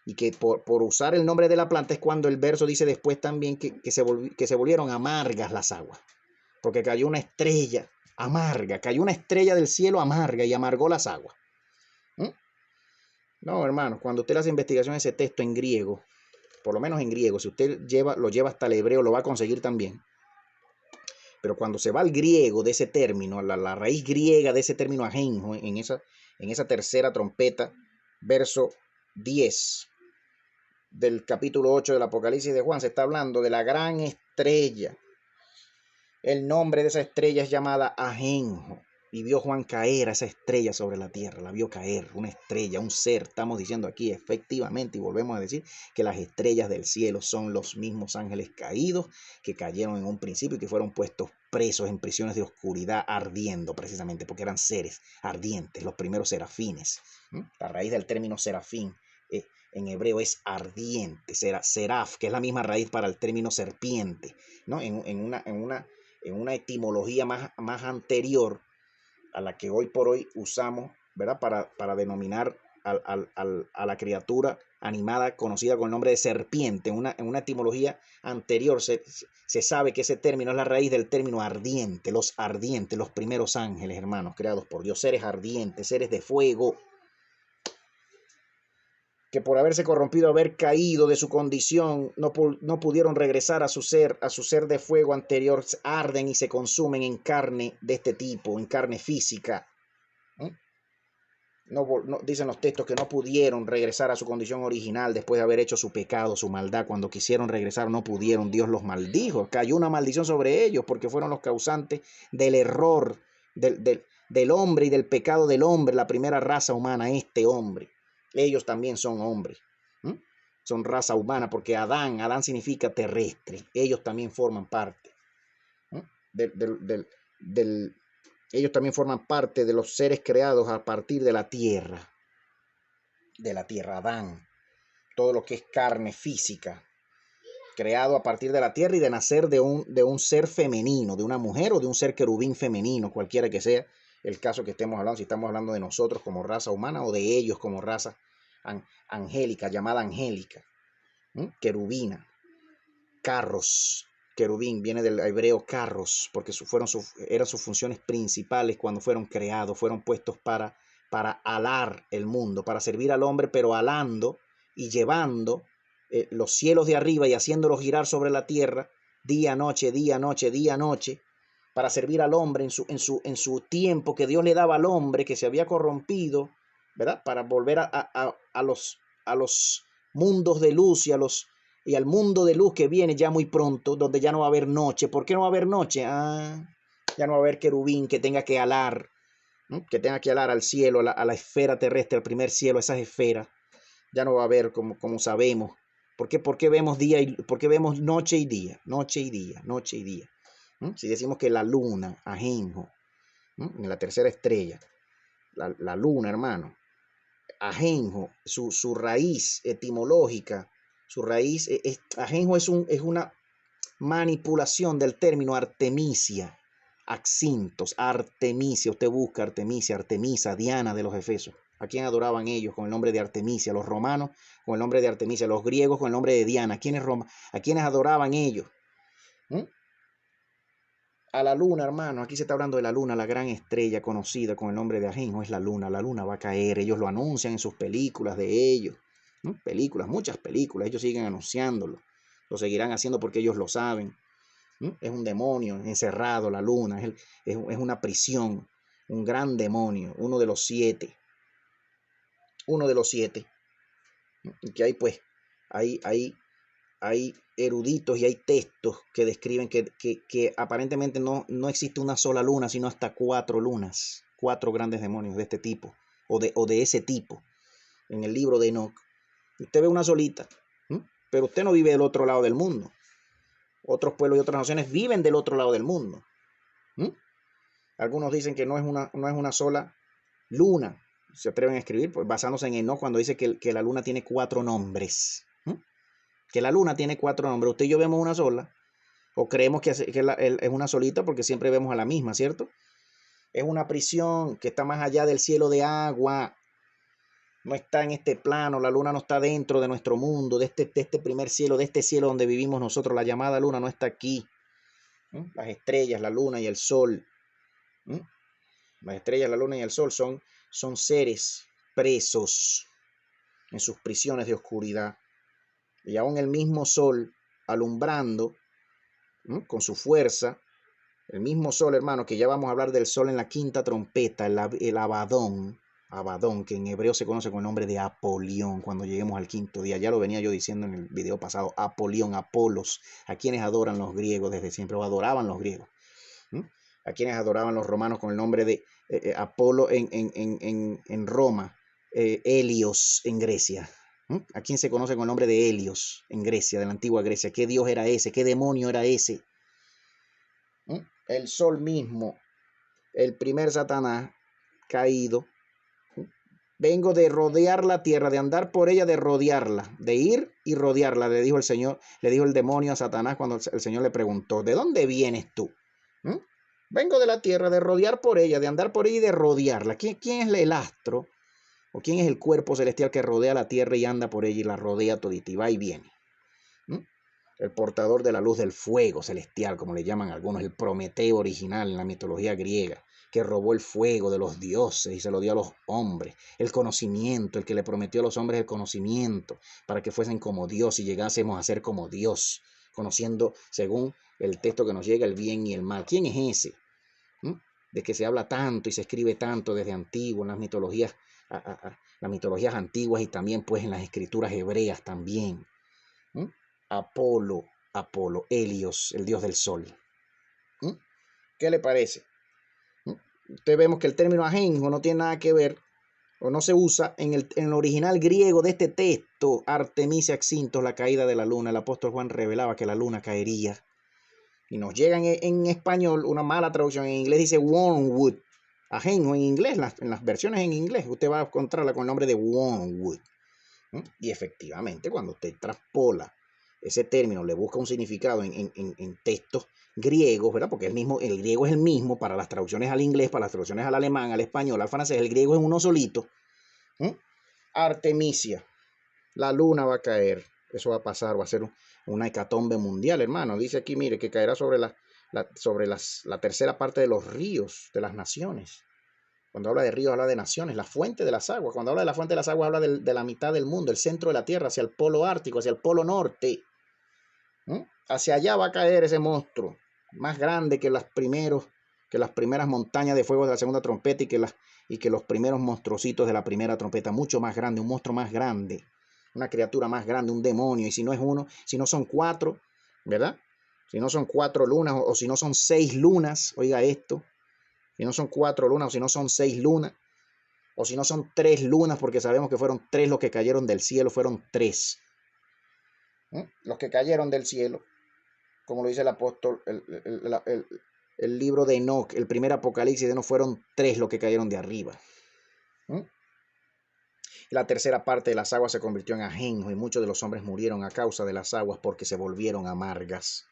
y que por usar el nombre de la planta es cuando el verso dice después también que se volvieron amargas las aguas, porque cayó una estrella amarga, cayó una estrella del cielo amarga y amargó las aguas. No, hermanos, cuando usted hace investigación de ese texto en griego, por lo menos en griego, si usted lo lleva hasta el hebreo, lo va a conseguir también. Pero cuando se va al griego de ese término, la raíz griega de ese término ajenjo, en esa tercera trompeta, verso 10 del capítulo 8 del Apocalipsis de Juan, se está hablando de la gran estrella. El nombre de esa estrella es llamada ajenjo. Y vio Juan caer a esa estrella sobre la tierra, la vio caer, una estrella, un ser. Estamos diciendo aquí efectivamente, y volvemos a decir, que las estrellas del cielo son los mismos ángeles caídos que cayeron en un principio y que fueron puestos presos en prisiones de oscuridad, ardiendo precisamente, porque eran seres ardientes, los primeros serafines. La raíz del término serafín en hebreo es ardiente, seraf, que es la misma raíz para el término serpiente, ¿no? En una etimología más anterior a la que hoy por hoy usamos, ¿verdad? Para denominar a la criatura animada conocida con el nombre de serpiente. En una etimología anterior se sabe que ese término es la raíz del término ardiente, los primeros ángeles, hermanos, creados por Dios, seres ardientes, seres de fuego, que por haberse corrompido, haber caído de su condición, no pudieron regresar a su ser de fuego anterior, arden y se consumen en carne de este tipo, en carne física. No, dicen los textos que no pudieron regresar a su condición original después de haber hecho su pecado, su maldad. Cuando quisieron regresar no pudieron, Dios los maldijo, cayó una maldición sobre ellos porque fueron los causantes del error del hombre y del pecado del hombre, la primera raza humana, este hombre. Ellos también son hombres, son raza humana, porque Adán significa terrestre. Ellos también forman parte ellos también forman parte de los seres creados a partir de la tierra, Adán, todo lo que es carne física, creado a partir de la tierra y de nacer de un ser femenino, de una mujer o de un ser querubín femenino, cualquiera que sea el caso que estemos hablando, si estamos hablando de nosotros como raza humana o de ellos como raza angélica, llamada angélica, querubina. Carros, querubín viene del hebreo carros, porque eran sus funciones principales cuando fueron creados, fueron puestos para alar el mundo, para servir al hombre, pero alando y llevando los cielos de arriba y haciéndolos girar sobre la tierra, día, noche, día, noche, día, noche, para servir al hombre en su tiempo que Dios le daba al hombre que se había corrompido, ¿verdad? Para volver a los mundos de luz y al mundo de luz que viene ya muy pronto, donde ya no va a haber noche. ¿Por qué no va a haber noche? Ya no va a haber querubín que tenga que alar, al cielo, a la esfera terrestre, al primer cielo, esas esferas. Ya no va a haber como sabemos. ¿Por qué vemos por qué vemos noche y día? Noche y día, noche y día. Si decimos que la luna, ajenjo, en la tercera estrella, la luna, hermano, ajenjo, su raíz etimológica, su raíz, ajenjo es una manipulación del término artemisia. Axintos, Artemisia, usted busca Artemisia, Artemisa, Diana de los Efesios. ¿A quién adoraban ellos con el nombre de Artemisia? Los romanos con el nombre de Artemisia, los griegos con el nombre de Diana. ¿A quiénes adoraban ellos? ¿Mm? A la luna, hermano. Aquí se está hablando de la luna, la gran estrella conocida con el nombre de Ajenjo. Es la luna va a caer. Ellos lo anuncian en sus películas de ellos. Películas, muchas películas. Ellos siguen anunciándolo. Lo seguirán haciendo porque ellos lo saben. Es un demonio encerrado, la luna. Es una prisión. Un gran demonio. Uno de los siete. Y que hay, pues, hay eruditos y hay textos que describen que aparentemente no existe una sola luna, sino hasta 4 lunas, 4 grandes demonios de este tipo, o de ese tipo. En el libro de Enoch, usted ve una solita, pero usted no vive del otro lado del mundo. Otros pueblos y otras naciones viven del otro lado del mundo. Algunos dicen que no es una sola luna. Se atreven a escribir, pues, basándose en Enoch, cuando dice que la luna tiene 4 nombres. Que la luna tiene 4 nombres. Usted y yo vemos una sola, o creemos que es una solita porque siempre vemos a la misma, ¿cierto? Es una prisión que está más allá del cielo de agua. No está en este plano, la luna no está dentro de nuestro mundo, de este primer cielo, de este cielo donde vivimos nosotros. La llamada luna no está aquí. Las estrellas, la luna y el sol. Las estrellas, la luna y el sol son seres presos en sus prisiones de oscuridad. Y aún el mismo sol alumbrando con su fuerza, el mismo sol, hermano, que ya vamos a hablar del sol en la quinta trompeta, el Abadón, que en hebreo se conoce con el nombre de Apolión, cuando lleguemos al quinto día. Ya lo venía yo diciendo en el video pasado, Apolión, Apolos, a quienes adoran los griegos desde siempre, o adoraban los griegos. A quienes adoraban los romanos con el nombre de Apolo en Roma, Helios en Grecia. ¿A quién se conoce con el nombre de Helios en Grecia, de la antigua Grecia? ¿Qué dios era ese? ¿Qué demonio era ese? El sol mismo, el primer Satanás caído. Vengo de rodear la tierra, de andar por ella, de rodearla, de ir y rodearla, le dijo el Señor, le dijo el demonio a Satanás cuando el Señor le preguntó, ¿de dónde vienes tú? Vengo de la tierra, de rodear por ella, de andar por ella y de rodearla. ¿Quién es el astro? ¿O quién es el cuerpo celestial que rodea la tierra y anda por ella y la rodea todita y va y viene? El portador de la luz del fuego celestial, como le llaman algunos, el Prometeo original en la mitología griega, que robó el fuego de los dioses y se lo dio a los hombres. El conocimiento, el que le prometió a los hombres el conocimiento para que fuesen como Dios y llegásemos a ser como Dios, conociendo según el texto que nos llega el bien y el mal. ¿Quién es ese? De que se habla tanto y se escribe tanto desde antiguo en las mitologías antiguas y también pues en las escrituras hebreas también. Apolo, Helios, el dios del sol. ¿Qué le parece? Usted vemos que el término ajenjo no tiene nada que ver o no se usa en el original griego de este texto. Artemisia Axintos, la caída de la luna. El apóstol Juan revelaba que la luna caería. Y nos llega en español una mala traducción. En inglés dice wormwood. Ajenjo en inglés, en las versiones en inglés, usted va a encontrarla con el nombre de wormwood. Y efectivamente, cuando usted traspola ese término, le busca un significado en textos griegos, ¿verdad? Porque el griego es el mismo para las traducciones al inglés, para las traducciones al alemán, al español, al francés. El griego es uno solito. Artemisia, la luna va a caer. Eso va a pasar, va a ser una hecatombe mundial, hermano. Dice aquí, mire, que caerá sobre la tercera parte de los ríos de las naciones. Cuando habla de ríos, habla de naciones, la fuente de las aguas. Cuando habla de la fuente de las aguas, habla de la mitad del mundo, el centro de la tierra, hacia el polo ártico, hacia el polo norte. Hacia allá va a caer ese monstruo, más grande que las primeras montañas de fuego de la segunda trompeta y que los primeros monstruositos de la primera trompeta. Mucho más grande, un monstruo más grande, una criatura más grande, un demonio. Y si no es uno, si no son 4, ¿verdad? Si no son 4 lunas o si no son 6 lunas, oiga esto. Si no son 4 lunas o si no son 6 lunas, o si no son 3 lunas, porque sabemos que fueron 3 los que cayeron del cielo, fueron 3. Los que cayeron del cielo, como lo dice el apóstol, el libro de Enoch, el primer apocalipsis de Enoch, fueron 3 los que cayeron de arriba. La tercera parte de las aguas se convirtió en ajenjo y muchos de los hombres murieron a causa de las aguas porque se volvieron amargas.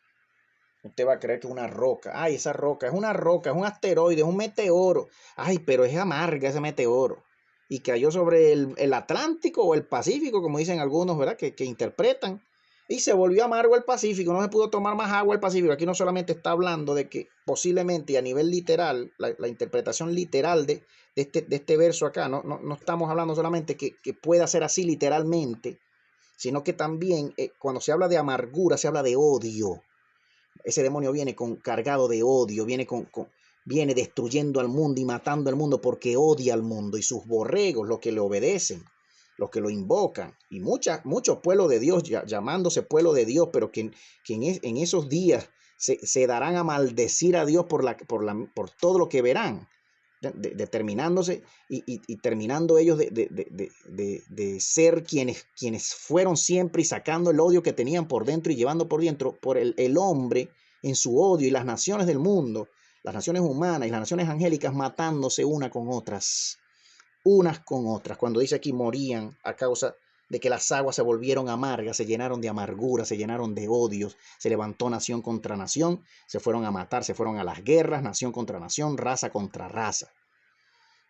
Usted va a creer que es una roca. Ay, esa roca es una roca, es un asteroide, es un meteoro. Ay, pero es amarga ese meteoro. Y cayó sobre el Atlántico o el Pacífico, como dicen algunos, ¿verdad? Que interpretan. Y se volvió amargo el Pacífico, no se pudo tomar más agua el Pacífico. Aquí no solamente está hablando de que posiblemente y a nivel literal, la interpretación literal de este verso acá, no estamos hablando solamente que pueda ser así literalmente, sino que también cuando se habla de amargura, se habla de odio. Ese demonio viene cargado de odio, viene destruyendo al mundo y matando al mundo porque odia al mundo y sus borregos, los que le obedecen, los que lo invocan, y muchos pueblos de Dios, llamándose pueblo de Dios, pero que en esos días se darán a maldecir a Dios por todo lo que verán, determinándose y terminando ellos de ser quienes fueron siempre y sacando el odio que tenían por dentro y llevando por dentro por el hombre en su odio, y las naciones del mundo, las naciones humanas y las naciones angélicas matándose unas con otras. Cuando dice aquí morían a causa de que las aguas se volvieron amargas, se llenaron de amargura, se llenaron de odios, se levantó nación contra nación, se fueron a matar, se fueron a las guerras, nación contra nación, raza contra raza,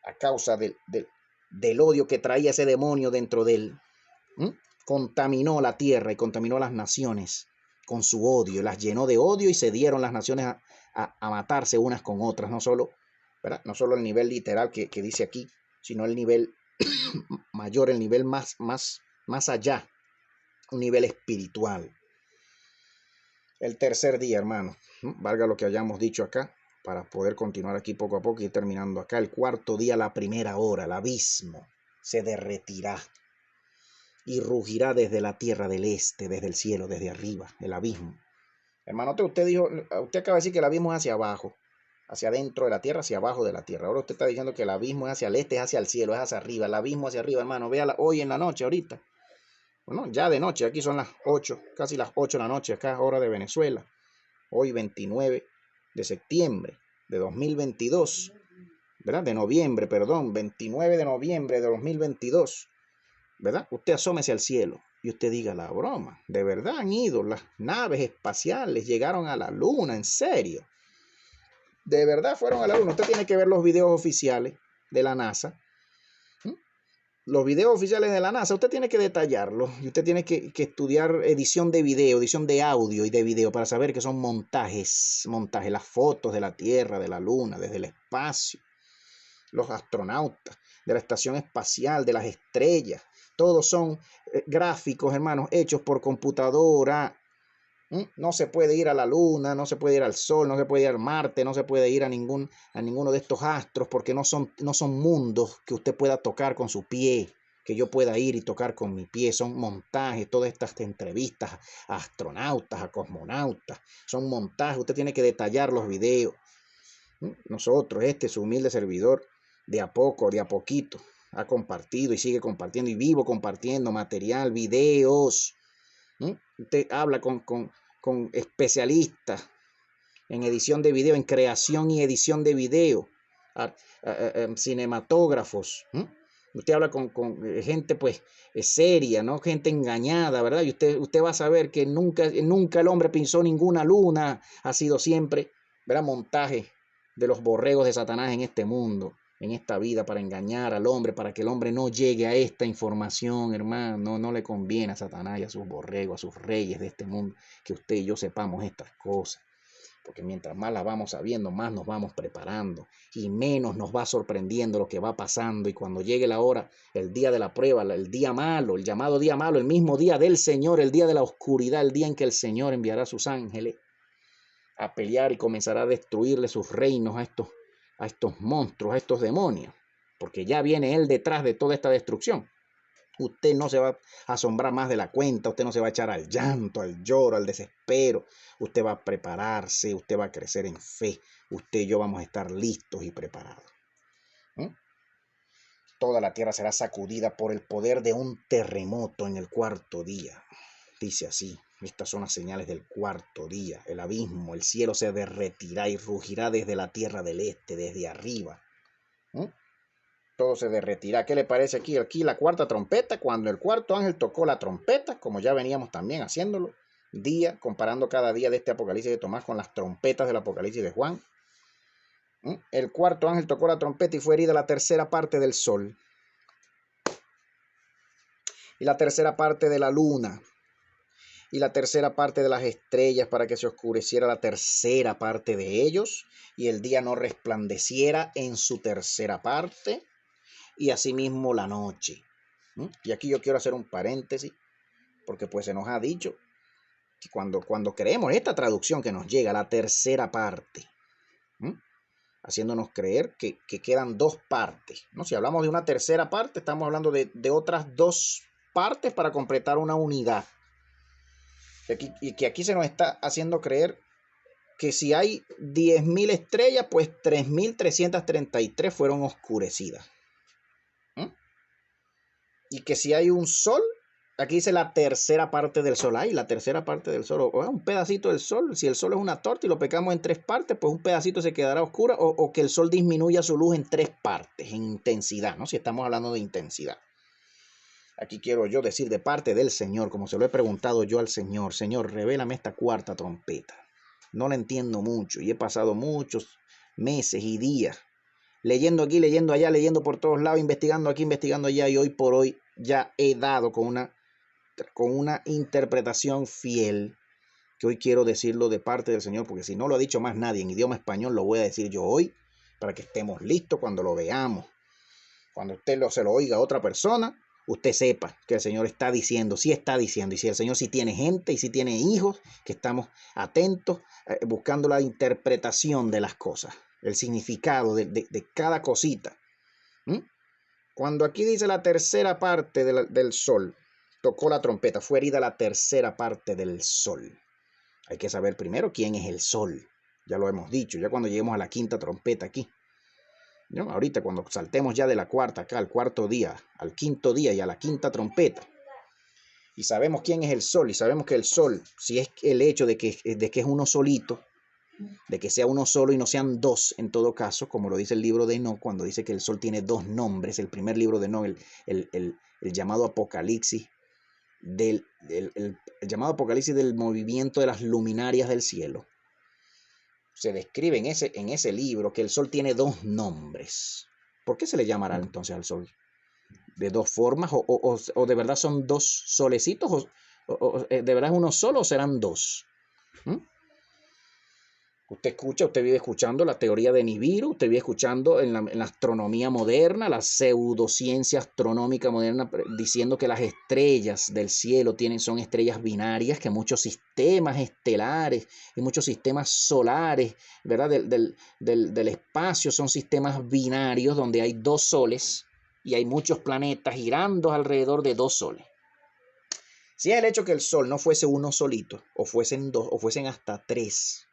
a causa del odio que traía ese demonio dentro de él. Contaminó la tierra y contaminó las naciones con su odio, las llenó de odio y se dieron las naciones a matarse unas con otras, no solo el nivel literal que dice aquí, sino el nivel mayor, el nivel más allá, un nivel espiritual. El tercer día, hermano, valga lo que hayamos dicho acá, para poder continuar aquí poco a poco y terminando acá. El cuarto día, la primera hora, el abismo se derretirá y rugirá desde la tierra del este, desde el cielo, desde arriba, el abismo. Hermano, usted acaba de decir que el abismo es hacia abajo, hacia adentro de la tierra, hacia abajo de la tierra. Ahora usted está diciendo que el abismo es hacia el este, es hacia el cielo, es hacia arriba. El abismo hacia arriba, hermano. Véala hoy en la noche, ahorita. Bueno, ya de noche, aquí son las 8, casi las 8 de la noche, acá hora de Venezuela. Hoy 29 de septiembre de 2022, ¿verdad? 29 de noviembre de 2022, ¿verdad? Usted asómese al cielo y usted diga la broma. De verdad han ido las naves espaciales, llegaron a la luna, en serio. De verdad fueron a la luna. Usted tiene que ver los videos oficiales de la NASA. Los videos oficiales de la NASA, usted tiene que detallarlos y usted tiene que estudiar edición de video, edición de audio y de video para saber que son montajes, las fotos de la Tierra, de la Luna, desde el espacio, los astronautas, de la estación espacial, de las estrellas, todos son gráficos, hermanos, hechos por computadora. No se puede ir a la luna, no se puede ir al sol, no se puede ir al Marte, no se puede ir a ninguno de estos astros, porque no son mundos que usted pueda tocar con su pie, que yo pueda ir y tocar con mi pie. Son montajes, todas estas entrevistas a astronautas, a cosmonautas, son montajes. Usted tiene que detallar los videos. Nosotros, su humilde servidor, de a poco, de a poquito, ha compartido y sigue compartiendo y vivo compartiendo material, videos. Usted habla con especialistas en edición de video, en creación y edición de video, cinematógrafos. Usted habla con gente pues seria, ¿no? Gente engañada, ¿verdad? Y usted va a saber que nunca el hombre pisó ninguna luna, ha sido siempre, ¿verdad? Montaje de los borregos de Satanás en este mundo, en esta vida, para engañar al hombre, para que el hombre no llegue a esta información, hermano. No le conviene a Satanás y a sus borregos, a sus reyes de este mundo, que usted y yo sepamos estas cosas, porque mientras más las vamos sabiendo, más nos vamos preparando y menos nos va sorprendiendo lo que va pasando. Y cuando llegue la hora, el día de la prueba, el día malo, el llamado día malo, el mismo día del Señor, el día de la oscuridad, el día en que el Señor enviará a sus ángeles a pelear y comenzará a destruirle sus reinos a estos monstruos, a estos demonios, porque ya viene Él detrás de toda esta destrucción. Usted no se va a asombrar más de la cuenta, usted no se va a echar al llanto, al lloro, al desespero. Usted va a prepararse, usted va a crecer en fe. Usted y yo vamos a estar listos y preparados. Toda la tierra será sacudida por el poder de un terremoto en el cuarto día. Dice así: estas son las señales del cuarto día. El abismo, el cielo se derretirá y rugirá desde la tierra del este, desde arriba. Todo se derretirá. ¿Qué le parece aquí? Aquí la cuarta trompeta, cuando el cuarto ángel tocó la trompeta, como ya veníamos también haciéndolo, día, comparando cada día de este Apocalipsis de Tomás con las trompetas del Apocalipsis de Juan. El cuarto ángel tocó la trompeta y fue herida la tercera parte del sol y la tercera parte de la luna y la tercera parte de las estrellas, para que se oscureciera la tercera parte de ellos y el día no resplandeciera en su tercera parte, y asimismo la noche. Y aquí yo quiero hacer un paréntesis, porque pues se nos ha dicho que cuando creemos esta traducción que nos llega, la tercera parte, haciéndonos creer que quedan dos partes, ¿no? Si hablamos de una tercera parte, estamos hablando de otras dos partes para completar una unidad. Y que aquí se nos está haciendo creer que si hay 10.000 estrellas, pues 3.333 fueron oscurecidas. Y que si hay un sol, aquí dice la tercera parte del sol. Ay, la tercera parte del sol, o un pedacito del sol. Si el sol es una torta y lo pecamos en tres partes, pues un pedacito se quedará oscuro, o que el sol disminuya su luz en tres partes, en intensidad, ¿no? Si estamos hablando de intensidad. Aquí quiero yo decir de parte del Señor, como se lo he preguntado yo al Señor: Señor, revélame esta cuarta trompeta. No la entiendo mucho y he pasado muchos meses y días leyendo aquí, leyendo allá, leyendo por todos lados, investigando aquí, investigando allá, y hoy por hoy ya he dado con una interpretación fiel, que hoy quiero decirlo de parte del Señor, porque si no lo ha dicho más nadie en idioma español, lo voy a decir yo hoy, para que estemos listos cuando lo veamos. Cuando usted se lo oiga a otra persona, usted sepa que el Señor está diciendo, sí está diciendo, y si el Señor sí tiene gente y sí tiene hijos, que estamos atentos, buscando la interpretación de las cosas, el significado de cada cosita. Cuando aquí dice la tercera parte del sol, tocó la trompeta, fue herida la tercera parte del sol. Hay que saber primero quién es el sol. Ya lo hemos dicho, ya cuando lleguemos a la quinta trompeta aquí. ¿No? Ahorita cuando saltemos ya de la cuarta acá al cuarto día, al quinto día y a la quinta trompeta, y sabemos quién es el sol, y sabemos que el sol, si es el hecho de que es uno solito, de que sea uno solo y no sean dos en todo caso, como lo dice el libro de Enoc, cuando dice que el sol tiene dos nombres, el primer libro de Enoc, el llamado Apocalipsis, el llamado Apocalipsis del movimiento de las luminarias del cielo. Se describe en ese libro que el sol tiene dos nombres. ¿Por qué se le llamará entonces al sol de dos formas? ¿O de verdad son dos solecitos? ¿O de verdad es uno solo o serán dos? Usted vive escuchando la teoría de Nibiru, usted vive escuchando en la astronomía moderna, la pseudociencia astronómica moderna, diciendo que las estrellas del cielo son estrellas binarias, que muchos sistemas estelares y muchos sistemas solares, ¿verdad? del espacio son sistemas binarios donde hay dos soles y hay muchos planetas girando alrededor de dos soles. Si es el hecho que el sol no fuese uno solito, o fuesen dos, o fuesen hasta tres,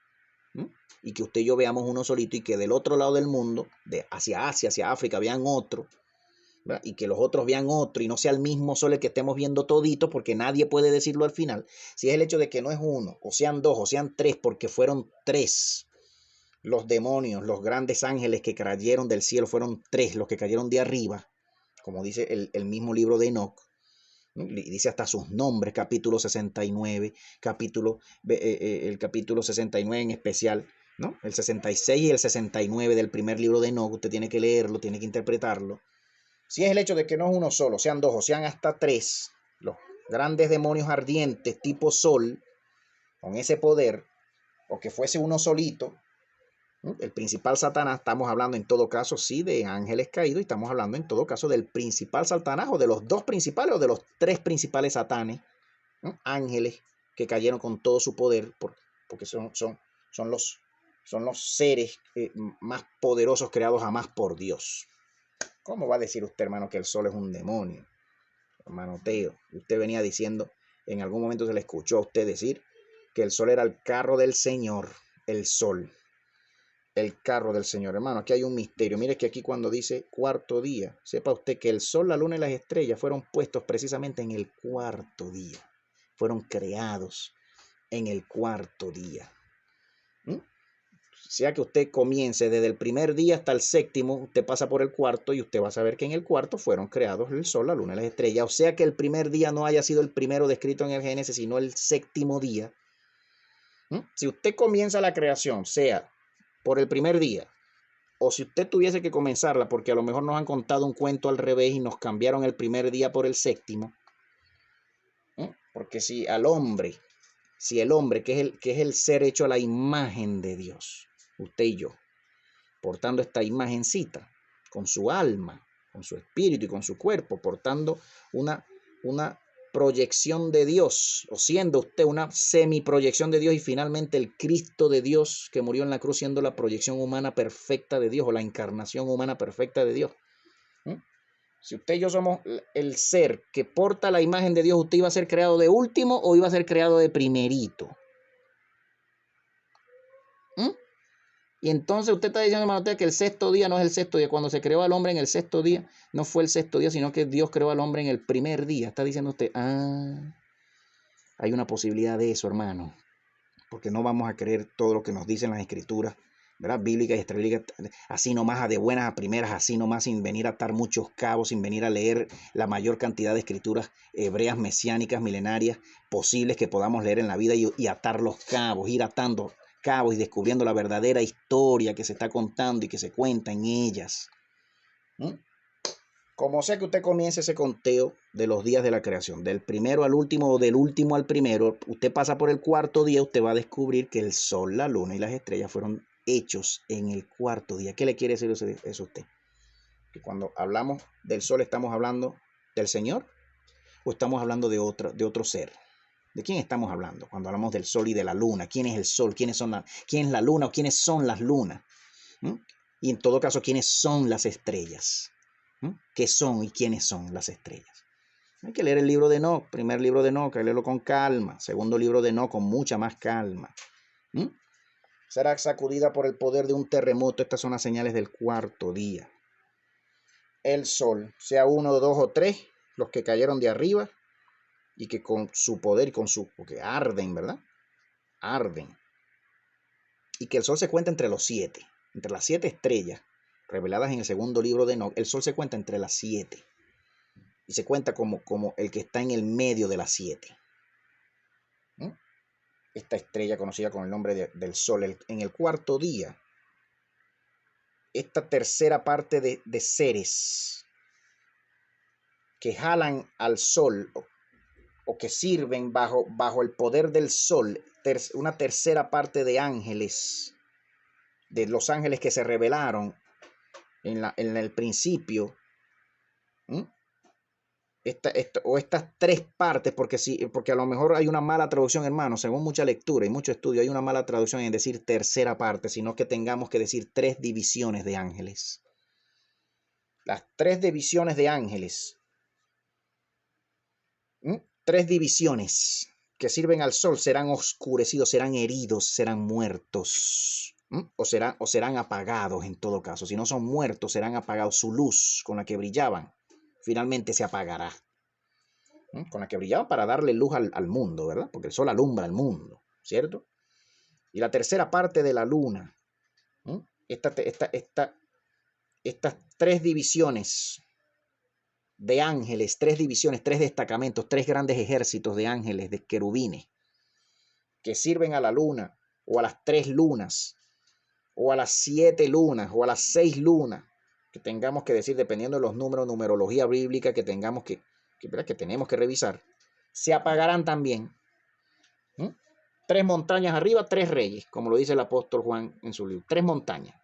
y que usted y yo veamos uno solito, y que del otro lado del mundo, hacia Asia, hacia África, vean otro, ¿verdad? Y que los otros vean otro, y no sea el mismo sol el que estemos viendo todito, porque nadie puede decirlo al final. Si es el hecho de que no es uno, o sean dos, o sean tres, porque fueron tres los demonios, los grandes ángeles que cayeron del cielo, fueron tres los que cayeron de arriba, como dice el mismo libro de Enoc. Dice hasta sus nombres, capítulo 69, el capítulo 69 en especial, ¿no? El 66 y el 69 del primer libro de Enoc, usted tiene que leerlo, tiene que interpretarlo. Si es el hecho de que no es uno solo, sean dos o sean hasta tres, los grandes demonios ardientes tipo sol, con ese poder, o que fuese uno solito, el principal Satanás, estamos hablando en todo caso, sí, de ángeles caídos, y estamos hablando en todo caso del principal Satanás, o de los dos principales, o de los tres principales satanes, ángeles que cayeron con todo su poder, porque son los seres más poderosos creados jamás por Dios. ¿Cómo va a decir usted, hermano, que el sol es un demonio? Hermano Teo, usted venía diciendo, en algún momento se le escuchó a usted decir que el sol era el carro del Señor, el sol. El carro del Señor, hermano, aquí hay un misterio. Mire que aquí cuando dice cuarto día, sepa usted que el sol, la luna y las estrellas fueron puestos precisamente en el cuarto día. Fueron creados en el cuarto día. sea que usted comience desde el primer día hasta el séptimo, usted pasa por el cuarto y usted va a saber que en el cuarto fueron creados el sol, la luna y las estrellas. O sea que el primer día no haya sido el primero descrito en el Génesis, sino el séptimo día. Si usted comienza la creación, sea por el primer día, o si usted tuviese que comenzarla, porque a lo mejor nos han contado un cuento al revés y nos cambiaron el primer día por el séptimo, porque si el hombre, que es el ser hecho a la imagen de Dios, usted y yo, portando esta imagencita, con su alma, con su espíritu y con su cuerpo, portando una proyección de Dios, o siendo usted una semiproyección de Dios, y finalmente el Cristo de Dios que murió en la cruz siendo la proyección humana perfecta de Dios, o la encarnación humana perfecta de Dios. Si usted y yo somos el ser que porta la imagen de Dios, ¿usted iba a ser creado de último o iba a ser creado de primerito? Y entonces usted está diciendo, hermano, que el sexto día no es el sexto día. Cuando se creó al hombre en el sexto día, no fue el sexto día, sino que Dios creó al hombre en el primer día. Está diciendo usted, hay una posibilidad de eso, hermano. Porque no vamos a creer todo lo que nos dicen las escrituras, ¿verdad? Bíblicas y extrabíblicas, así nomás, de buenas a primeras, así nomás, sin venir a atar muchos cabos, sin venir a leer la mayor cantidad de escrituras hebreas, mesiánicas, milenarias, posibles que podamos leer en la vida y atar los cabos, ir atando cabos y descubriendo la verdadera historia que se está contando y que se cuenta en ellas. Como sea que usted comience ese conteo de los días de la creación, del primero al último o del último al primero, usted pasa por el cuarto día, usted va a descubrir que el sol, la luna y las estrellas fueron hechos en el cuarto día. ¿Qué le quiere decir eso a usted? Que cuando hablamos del sol, ¿estamos hablando del Señor o estamos hablando de otro ser? ¿De quién estamos hablando cuando hablamos del sol y de la luna? ¿Quién es el sol? ¿Quién es la luna o quiénes son las lunas? Y en todo caso, ¿quiénes son las estrellas? ¿Qué son y quiénes son las estrellas? Hay que leer el libro de Enoc, primer libro de Enoc, hay que leerlo con calma, segundo libro de Enoc con mucha más calma. Será sacudida por el poder de un terremoto. Estas son las señales del cuarto día. El sol, sea uno, dos o tres, los que cayeron de arriba, y que con su poder y porque arden, ¿verdad? Arden. Y que el sol se cuenta entre los 7, entre las 7 estrellas reveladas en el segundo libro de Enoc. El sol se cuenta entre las 7 y se cuenta como el que está en el medio de las 7. Esta estrella conocida con el nombre del sol, en el cuarto día, esta tercera parte de seres que jalan al sol o que sirven bajo el poder del sol, una tercera parte de ángeles, de los ángeles que se revelaron en el principio, estas tres partes, porque a lo mejor hay una mala traducción, hermano, según mucha lectura y mucho estudio, hay una mala traducción en decir tercera parte, sino que tengamos que decir 3 divisiones de ángeles. Las 3 divisiones de ángeles, 3 divisiones que sirven al sol serán oscurecidos, serán heridos, serán muertos, o serán apagados en todo caso. Si no son muertos, serán apagados. Su luz con la que brillaban finalmente se apagará. Con la que brillaban para darle luz al mundo, ¿verdad? Porque el sol alumbra al mundo, ¿cierto? Y la tercera parte de la luna, estas 3 divisiones de ángeles, 3 divisiones, 3 destacamentos, 3 grandes ejércitos de ángeles, de querubines, que sirven a la luna, o a las 3 lunas, o a las 7 lunas, o a las 6 lunas, que tengamos que decir, dependiendo de los números, numerología bíblica que tengamos que tenemos que revisar, se apagarán también. 3 montañas arriba, 3 reyes, como lo dice el apóstol Juan en su libro. 3 montañas.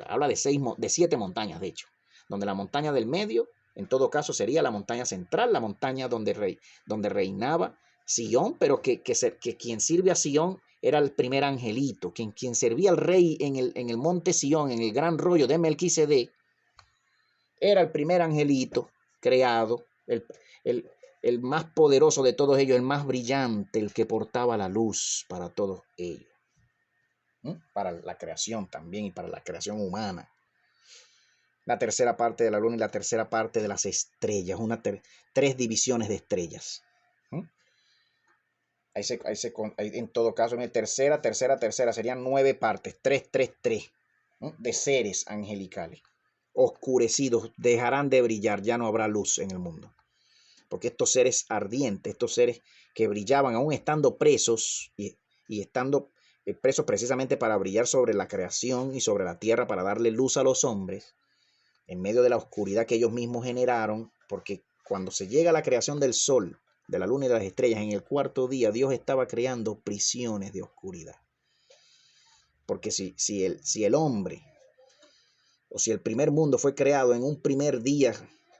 Habla de 7 montañas, de hecho, donde la montaña del medio, en todo caso, sería la montaña central, la montaña donde reinaba Sion, pero que quien sirve a Sion era el primer angelito, quien servía al rey en el monte Sion, en el gran rollo de Melquisedec, era el primer angelito creado, el más poderoso de todos ellos, el más brillante, el que portaba la luz para todos ellos, para la creación también y para la creación humana. La tercera parte de la luna y la tercera parte de las estrellas, 3 divisiones de estrellas. En todo caso, en tercera, serían 9 partes, 3, 3, 3, ¿no? De seres angelicales, oscurecidos, dejarán de brillar, ya no habrá luz en el mundo. Porque estos seres ardientes, estos seres que brillaban aún estando presos y estando presos precisamente para brillar sobre la creación y sobre la tierra, para darle luz a los hombres, en medio de la oscuridad que ellos mismos generaron, porque cuando se llega a la creación del sol, de la luna y de las estrellas, en el cuarto día, Dios estaba creando prisiones de oscuridad. Porque si el hombre, o si el primer mundo fue creado en un primer día,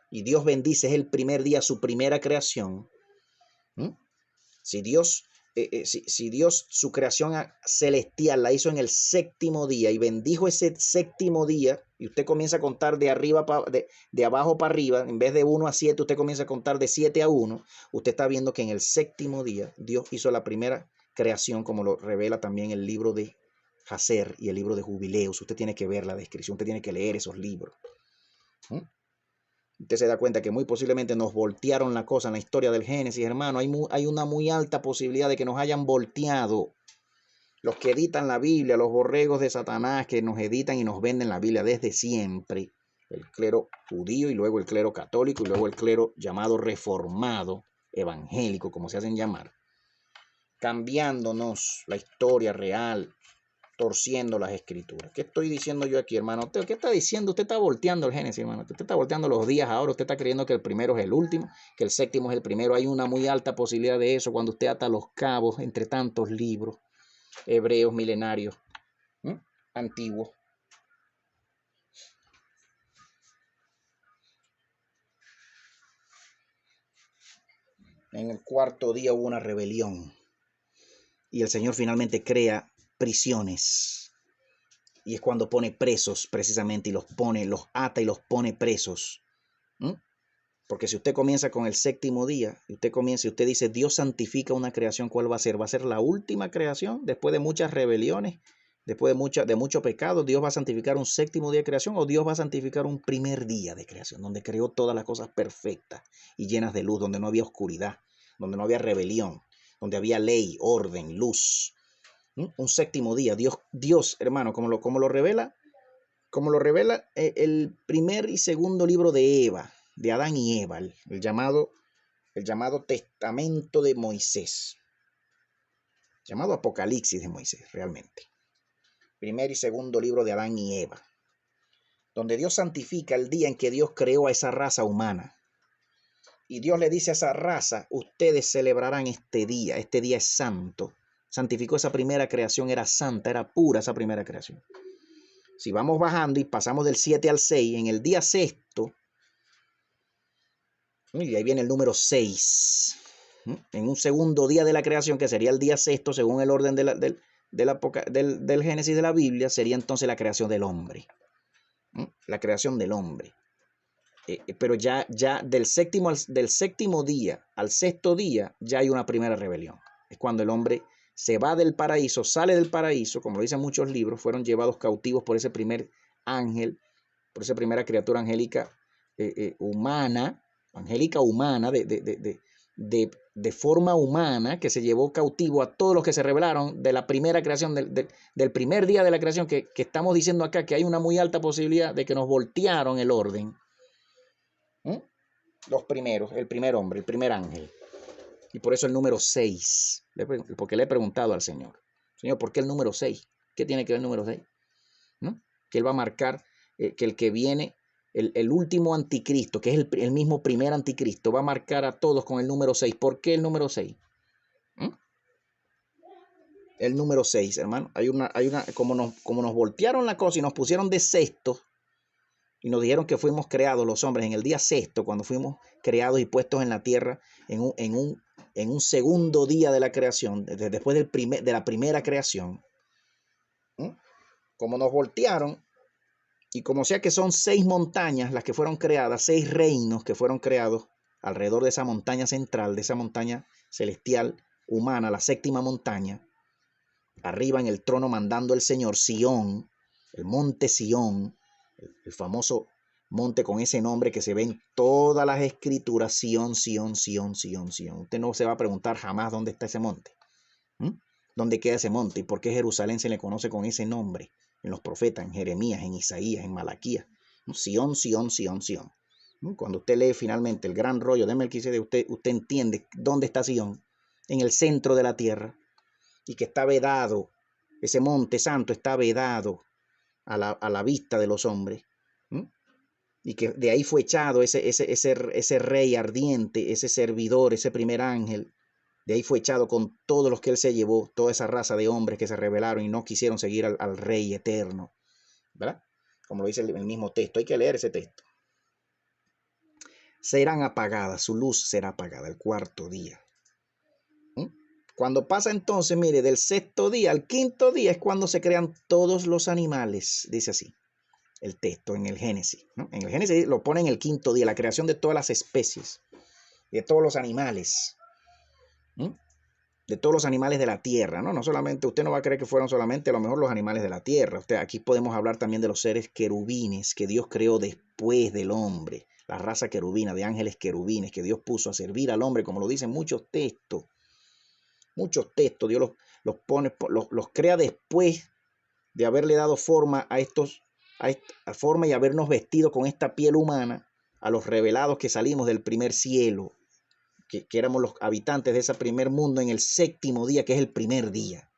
y Dios bendice es el primer día su primera creación, ¿m? Si Dios su creación celestial la hizo en el séptimo día y bendijo ese séptimo día, y usted comienza a contar de abajo para arriba, en vez de 1 a 7, usted comienza a contar de 7 a 1, usted está viendo que en el séptimo día Dios hizo la primera creación, como lo revela también el libro de Jacer y el libro de Jubileos. Usted tiene que ver la descripción, usted tiene que leer esos libros. Usted se da cuenta que muy posiblemente nos voltearon la cosa en la historia del Génesis, hermano. Hay una muy alta posibilidad de que nos hayan volteado los que editan la Biblia, los borregos de Satanás que nos editan y nos venden la Biblia desde siempre. El clero judío y luego el clero católico y luego el clero llamado reformado, evangélico, como se hacen llamar. Cambiándonos la historia real, torciendo las escrituras. ¿Qué estoy diciendo yo aquí, hermano? ¿Qué está diciendo? Usted está volteando el Génesis, hermano. Usted está volteando los días ahora. Usted está creyendo que el primero es el último, que el séptimo es el primero. Hay una muy alta posibilidad de eso cuando usted ata los cabos entre tantos libros hebreos milenarios, antiguos. En el cuarto día hubo una rebelión y el Señor finalmente crea prisiones. Y es cuando pone presos precisamente y los ata y los pone presos. Porque si usted comienza con el séptimo día, y usted dice, Dios santifica una creación, ¿cuál va a ser? ¿Va a ser la última creación? Después de muchas rebeliones, después de mucho pecado, ¿Dios va a santificar un séptimo día de creación o Dios va a santificar un primer día de creación, donde creó todas las cosas perfectas y llenas de luz, donde no había oscuridad, donde no había rebelión, donde había ley, orden, luz? Un séptimo día, Dios, hermano, como lo revela el primer y segundo libro de Eva, de Adán y Eva, el llamado Testamento de Moisés, llamado Apocalipsis de Moisés, realmente. Primer y segundo libro de Adán y Eva, donde Dios santifica el día en que Dios creó a esa raza humana. Y Dios le dice a esa raza, ustedes celebrarán este día es santo. Santificó esa primera creación, era santa, era pura esa primera creación. Si vamos bajando y pasamos del 7 al 6, en el día sexto, y ahí viene el número 6, en un segundo día de la creación, que sería el día sexto, según el orden del Génesis de la Biblia, sería entonces la creación del hombre. La creación del hombre. Pero ya del séptimo día al sexto día, ya hay una primera rebelión. Es cuando el hombre se va del paraíso, sale del paraíso, como lo dicen muchos libros, fueron llevados cautivos por ese primer ángel, por esa primera criatura angélica humana, de forma humana, que se llevó cautivo a todos los que se rebelaron de la primera creación, del primer día de la creación, que estamos diciendo acá que hay una muy alta posibilidad de que nos voltearon el orden. Los primeros, el primer hombre, el primer ángel. Y por eso el número 6, porque le he preguntado al Señor, ¿por qué el número 6? ¿Qué tiene que ver el número 6? ¿No? Que Él va a marcar que el que viene, el último anticristo, que es el mismo primer anticristo, va a marcar a todos con el número 6. ¿Por qué el número 6? El número 6, hermano. Como nos voltearon la cosa y nos pusieron de sexto, y nos dijeron que fuimos creados los hombres en el día sexto, cuando fuimos creados y puestos en la tierra en un segundo día de la creación, después de la primera creación. Como nos voltearon, y como sea que son 6 montañas las que fueron creadas, 6 reinos que fueron creados alrededor de esa montaña central, de esa montaña celestial humana, la séptima montaña, arriba en el trono mandando el Señor, Sión, el monte Sión, el famoso monte con ese nombre que se ve en todas las escrituras, Sión, Sión, Sión, Sión, Sión. Usted no se va a preguntar jamás dónde está ese monte. ¿Dónde queda ese monte? ¿Y por qué Jerusalén se le conoce con ese nombre? En los profetas, en Jeremías, en Isaías, en Malaquías. Sión, Sión, Sión, Sión. Cuando usted lee finalmente el gran rollo de Melquisedec, usted entiende dónde está Sión, en el centro de la tierra, y que está vedado, ese monte santo está vedado a la vista de los hombres, y que de ahí fue echado ese rey ardiente, ese servidor, ese primer ángel. De ahí fue echado con todos los que él se llevó, toda esa raza de hombres que se rebelaron y no quisieron seguir al rey eterno, ¿verdad? Como lo dice el mismo texto, hay que leer ese texto. Serán apagadas, su luz será apagada el cuarto día. Cuando pasa entonces, mire, del sexto día al quinto día es cuando se crean todos los animales, dice así el texto en el Génesis, ¿no? En el Génesis lo pone en el quinto día, la creación de todas las especies, de todos los animales, de todos los animales de la tierra, ¿no? No solamente, usted no va a creer que fueron solamente a lo mejor los animales de la tierra. Aquí podemos hablar también de los seres querubines que Dios creó después del hombre, la raza querubina, de ángeles querubines que Dios puso a servir al hombre, como lo dicen muchos textos. Muchos textos, Dios los pone, los crea después de haberle dado forma a forma y habernos vestido con esta piel humana a los revelados que salimos del primer cielo, que éramos los habitantes de ese primer mundo en el séptimo día, que es el primer día.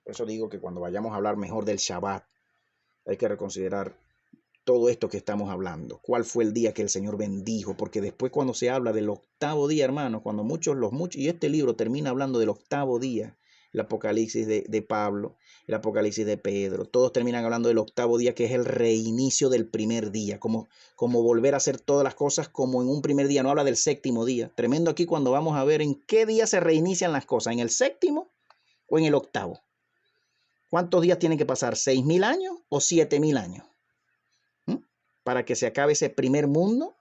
Por eso digo que cuando vayamos a hablar mejor del Shabbat, hay que reconsiderar todo esto que estamos hablando. ¿Cuál fue el día que el Señor bendijo? Porque después cuando se habla del octavo día, hermanos, cuando muchos, y este libro termina hablando del octavo día, el Apocalipsis de Pablo, el Apocalipsis de Pedro, todos terminan hablando del octavo día, que es el reinicio del primer día, como volver a hacer todas las cosas como en un primer día. No habla del séptimo día. Tremendo aquí cuando vamos a ver en qué día se reinician las cosas, ¿en el séptimo o en el octavo? ¿Cuántos días tienen que pasar? ¿6.000 años o 7.000 años? Para que se acabe ese primer mundo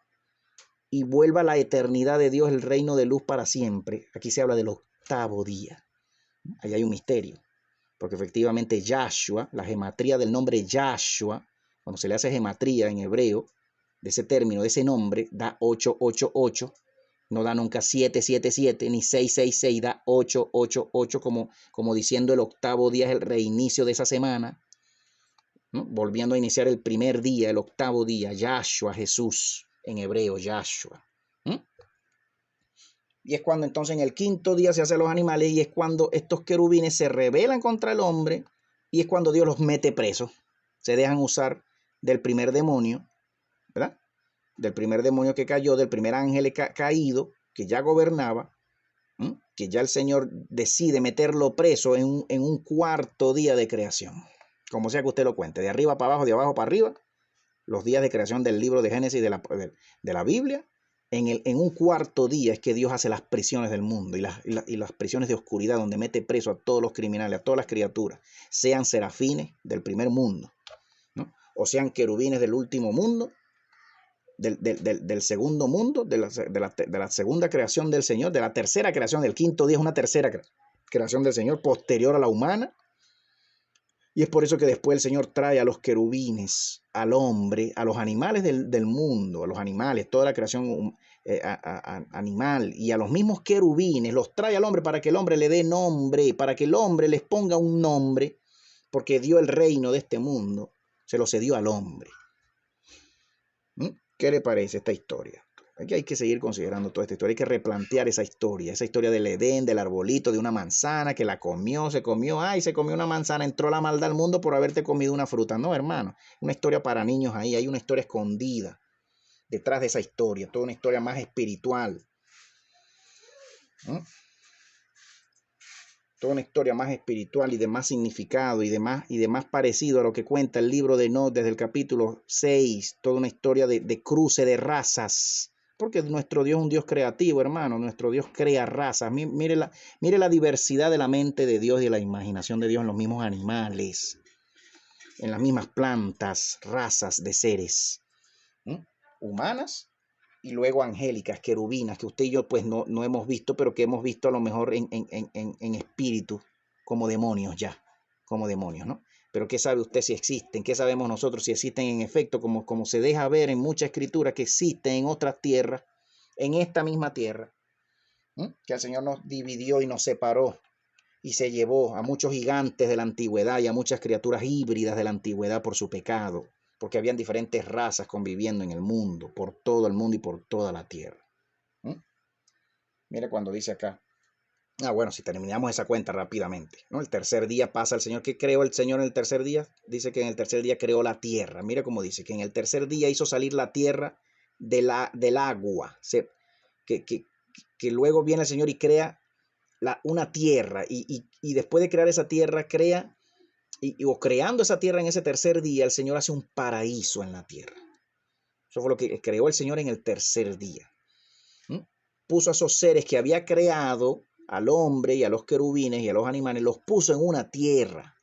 y vuelva la eternidad de Dios, el reino de luz para siempre. Aquí se habla del octavo día. Ahí hay un misterio, porque efectivamente Yahshua, la gematría del nombre Yahshua, cuando se le hace gematría en hebreo, de ese término, de ese nombre, da 888, no da nunca 777 ni 666, da 888 como diciendo el octavo día es el reinicio de esa semana, ¿no? Volviendo a iniciar el primer día, el octavo día, Yahshua, Jesús, en hebreo, Yahshua. Y es cuando entonces en el quinto día se hacen los animales, y es cuando estos querubines se rebelan contra el hombre, y es cuando Dios los mete presos. Se dejan usar del primer demonio, ¿verdad? Del primer demonio que cayó, del primer ángel caído, que ya gobernaba, que ya el Señor decide meterlo preso en un cuarto día de creación. Como sea que usted lo cuente, de arriba para abajo, de abajo para arriba, los días de creación del libro de Génesis de la Biblia, en un cuarto día es que Dios hace las prisiones del mundo y las prisiones de oscuridad, donde mete preso a todos los criminales, a todas las criaturas, sean serafines del primer mundo, ¿no? O sean querubines del último mundo, del segundo mundo, de la segunda creación del Señor, de la tercera creación, del quinto día es una tercera creación del Señor, posterior a la humana. Y es por eso que después el Señor trae a los querubines, al hombre, a los animales del mundo, a los animales, toda la creación animal, y a los mismos querubines, los trae al hombre para que el hombre le dé nombre, para que el hombre les ponga un nombre, porque dio el reino de este mundo, se lo cedió al hombre. ¿Qué le parece esta historia? Aquí hay que seguir considerando toda esta historia, hay que replantear esa historia del Edén, del arbolito, de una manzana que la comió, se comió una manzana, entró la maldad al mundo por haberte comido una fruta. No, hermano, una historia para niños ahí, hay una historia escondida detrás de esa historia, toda una historia más espiritual. Toda una historia más espiritual y de más significado y de más parecido a lo que cuenta el libro de Enoc desde el capítulo 6, toda una historia de cruce de razas. Porque nuestro Dios es un Dios creativo, hermano. Nuestro Dios crea razas. Mire la diversidad de la mente de Dios y de la imaginación de Dios en los mismos animales, en las mismas plantas, razas de seres humanas y luego angélicas, querubinas, que usted y yo pues no hemos visto, pero que hemos visto a lo mejor en espíritu, como demonios ya, como demonios, ¿no? Pero ¿qué sabe usted si existen? ¿Qué sabemos nosotros si existen en efecto? Como se deja ver en mucha escritura que existen en otras tierras, en esta misma tierra, que el Señor nos dividió y nos separó y se llevó a muchos gigantes de la antigüedad y a muchas criaturas híbridas de la antigüedad por su pecado, porque habían diferentes razas conviviendo en el mundo, por todo el mundo y por toda la tierra. Mira cuando dice acá. Bueno, si terminamos esa cuenta rápidamente, ¿no? El tercer día pasa el Señor. ¿Qué creó el Señor en el tercer día? Dice que en el tercer día creó la tierra. Mira cómo dice, que en el tercer día hizo salir la tierra del agua. Que luego viene el Señor y crea una tierra. Y después de crear esa tierra, o creando esa tierra en ese tercer día, el Señor hace un paraíso en la tierra. Eso fue lo que creó el Señor en el tercer día. Puso a esos seres que había creado, al hombre y a los querubines y a los animales, los puso en una tierra.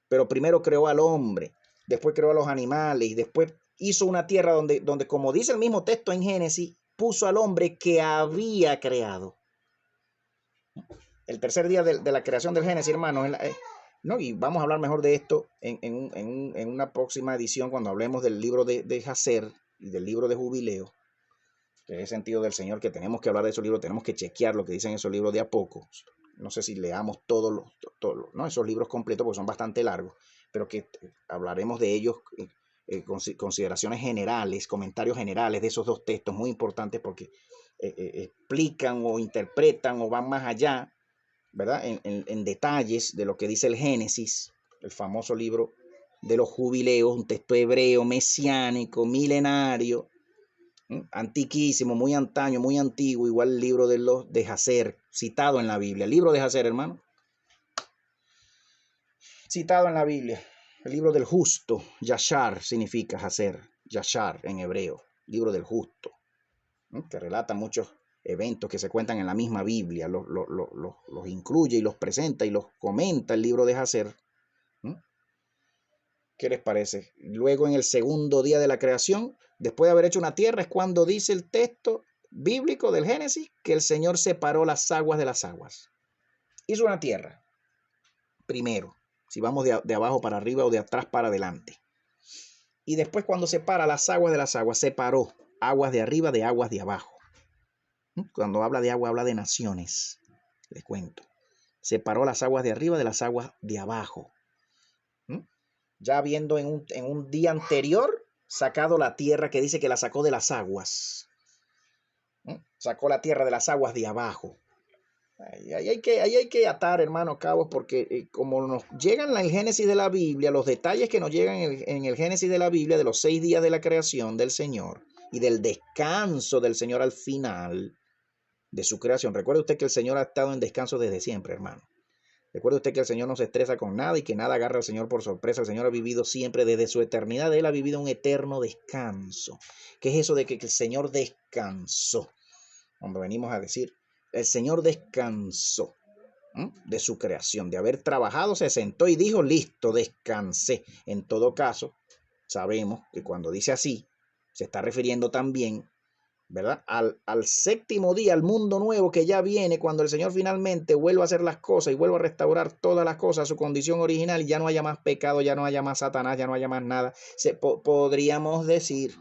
Pero primero creó al hombre, después creó a los animales y después hizo una tierra donde como dice el mismo texto en Génesis, puso al hombre que había creado. El tercer día de la creación del Génesis, hermanos, ¿no? Y vamos a hablar mejor de esto en una próxima edición cuando hablemos del libro de Jacer y del libro de Jubileo. Que es el sentido del Señor, que tenemos que hablar de esos libros, tenemos que chequear lo que dicen esos libros de a poco. No sé si leamos todos ¿no? Esos libros completos, porque son bastante largos, pero que hablaremos de ellos, consideraciones generales, comentarios generales de esos dos textos muy importantes, porque explican o interpretan o van más allá, ¿verdad? En detalles de lo que dice el Génesis, el famoso libro de los jubileos, un texto hebreo, mesiánico, milenario, antiquísimo, muy antaño, muy antiguo, igual el libro de Jacer, citado en la Biblia. El libro de Jacer, hermano, citado en la Biblia. El libro del justo, Yashar significa Jacer, Yashar en hebreo, libro del justo, que relata muchos eventos que se cuentan en la misma Biblia, los incluye y los presenta y los comenta el libro de Jacer. ¿Qué les parece? Luego en el segundo día de la creación, después de haber hecho una tierra, es cuando dice el texto bíblico del Génesis que el Señor separó las aguas de las aguas. Hizo una tierra, primero, si vamos de abajo para arriba o de atrás para adelante. Y después cuando separa las aguas de las aguas, separó aguas de arriba de aguas de abajo. Cuando habla de agua, habla de naciones, les cuento. Separó las aguas de arriba de las aguas de abajo. Ya habiendo en un día anterior sacado la tierra, que dice que la sacó de las aguas. Sacó la tierra de las aguas de abajo. Ahí hay que atar, hermanos, cabos, porque como nos llegan en el Génesis de la Biblia, los detalles que nos llegan en el Génesis de la Biblia de los 6 días de la creación del Señor y del descanso del Señor al final de su creación. Recuerde usted que el Señor ha estado en descanso desde siempre, hermano. Recuerde usted que el Señor no se estresa con nada y que nada agarra al Señor por sorpresa. El Señor ha vivido siempre desde su eternidad. Él ha vivido un eterno descanso. ¿Qué es eso de que el Señor descansó? Cuando venimos a decir, el Señor descansó de su creación. De haber trabajado, se sentó y dijo, listo, descansé. En todo caso, sabemos que cuando dice así, se está refiriendo también, ¿verdad? Al séptimo día, al mundo nuevo que ya viene, cuando el Señor finalmente vuelva a hacer las cosas y vuelva a restaurar todas las cosas a su condición original, ya no haya más pecado, ya no haya más Satanás, ya no haya más nada. Podríamos decir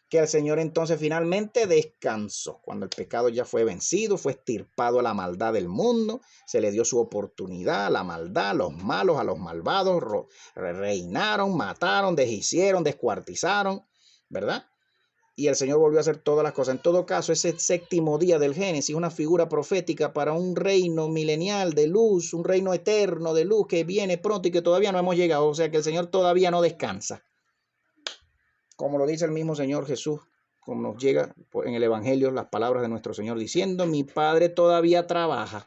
que el Señor entonces finalmente descansó, cuando el pecado ya fue vencido, fue extirpado a la maldad del mundo, se le dio su oportunidad, la maldad, los malos a los malvados, reinaron, mataron, deshicieron, descuartizaron, ¿verdad? Y el Señor volvió a hacer todas las cosas. En todo caso, ese séptimo día del Génesis es una figura profética para un reino milenial de luz, un reino eterno de luz que viene pronto y que todavía no hemos llegado. O sea que el Señor todavía no descansa. Como lo dice el mismo Señor Jesús, como nos llega en el Evangelio las palabras de nuestro Señor diciendo, mi Padre todavía trabaja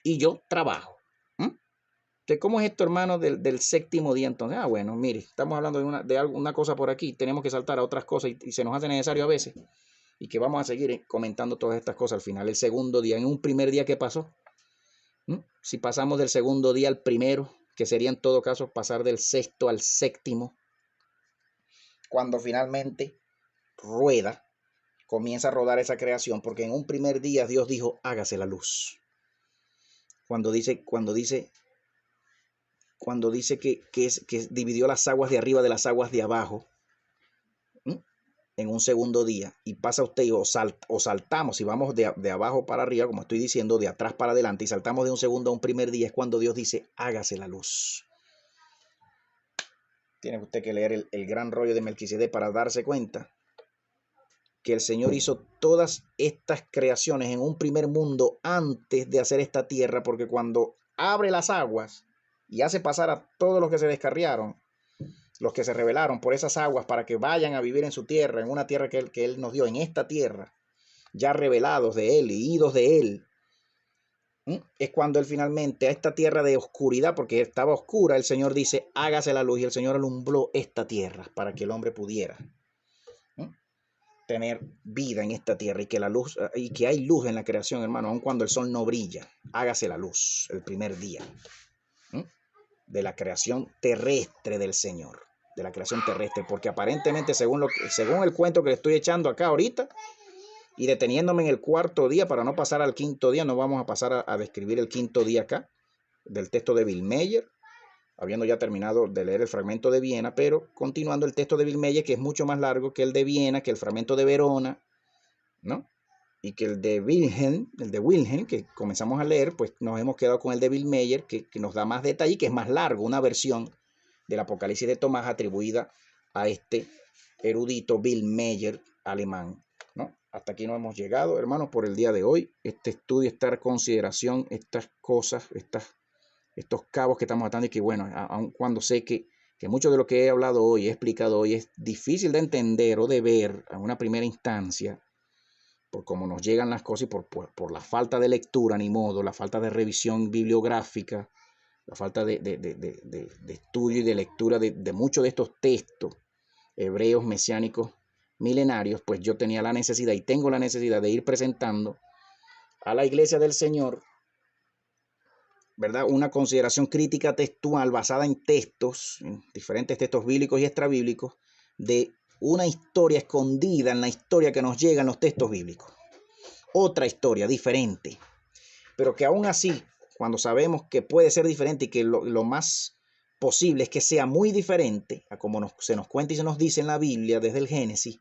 y yo trabajo. ¿Cómo es esto, hermano, del séptimo día entonces? Bueno, mire, estamos hablando de una cosa por aquí, tenemos que saltar a otras cosas y se nos hace necesario a veces, y que vamos a seguir comentando todas estas cosas al final. El segundo día, en un primer día, ¿qué pasó? Si pasamos del segundo día al primero, que sería en todo caso pasar del sexto al séptimo, cuando finalmente comienza a rodar esa creación, porque en un primer día Dios dijo, hágase la luz. Cuando dice que dividió las aguas de arriba de las aguas de abajo, en un segundo día, y pasa usted o saltamos, si vamos de abajo para arriba, como estoy diciendo, de atrás para adelante, y saltamos de un segundo a un primer día, es cuando Dios dice, hágase la luz. Tiene usted que leer el gran rollo de Melquisedec para darse cuenta que el Señor hizo todas estas creaciones en un primer mundo antes de hacer esta tierra, porque cuando abre las aguas y hace pasar a todos los que se descarriaron, los que se rebelaron por esas aguas para que vayan a vivir en su tierra, en una tierra que él nos dio, en esta tierra, ya revelados de Él y idos de Él, es cuando Él finalmente a esta tierra de oscuridad, porque estaba oscura, el Señor dice, hágase la luz, y el Señor alumbró esta tierra para que el hombre pudiera tener vida en esta tierra, y que la luz, y que hay luz en la creación, hermano, aun cuando el sol no brilla, hágase la luz el primer día de la creación terrestre del Señor, de la creación terrestre, porque aparentemente según el cuento que le estoy echando acá ahorita, y deteniéndome en el cuarto día para no pasar al quinto día, no vamos a pasar a describir el quinto día acá, del texto de Bill Meyer, habiendo ya terminado de leer el fragmento de Viena, pero continuando el texto de Bill Meyer, que es mucho más largo que el de Viena, que el fragmento de Verona, ¿no? Y que el de Wilhelm, que comenzamos a leer, pues nos hemos quedado con el de Bill Meyer, que nos da más detalle, que es más largo, una versión del Apocalipsis de Tomás atribuida a este erudito Bill Meyer alemán, ¿no? Hasta aquí no hemos llegado, hermanos, por el día de hoy. Este estudio, esta consideración, estas cosas, estos cabos que estamos atando, y que bueno, aun cuando sé que mucho de lo que he hablado hoy, he explicado hoy, es difícil de entender o de ver a una primera instancia, por cómo nos llegan las cosas y por la falta de lectura, ni modo, la falta de revisión bibliográfica, la falta de estudio y de lectura de muchos de estos textos hebreos, mesiánicos, milenarios, pues yo tenía la necesidad y tengo la necesidad de ir presentando a la iglesia del Señor, ¿verdad?, una consideración crítica textual basada en textos, en diferentes textos bíblicos y extrabíblicos, de una historia escondida en la historia que nos llega en los textos bíblicos. Otra historia diferente, pero que aún así, cuando sabemos que puede ser diferente y que lo más posible es que sea muy diferente a como se nos cuenta y se nos dice en la Biblia desde el Génesis,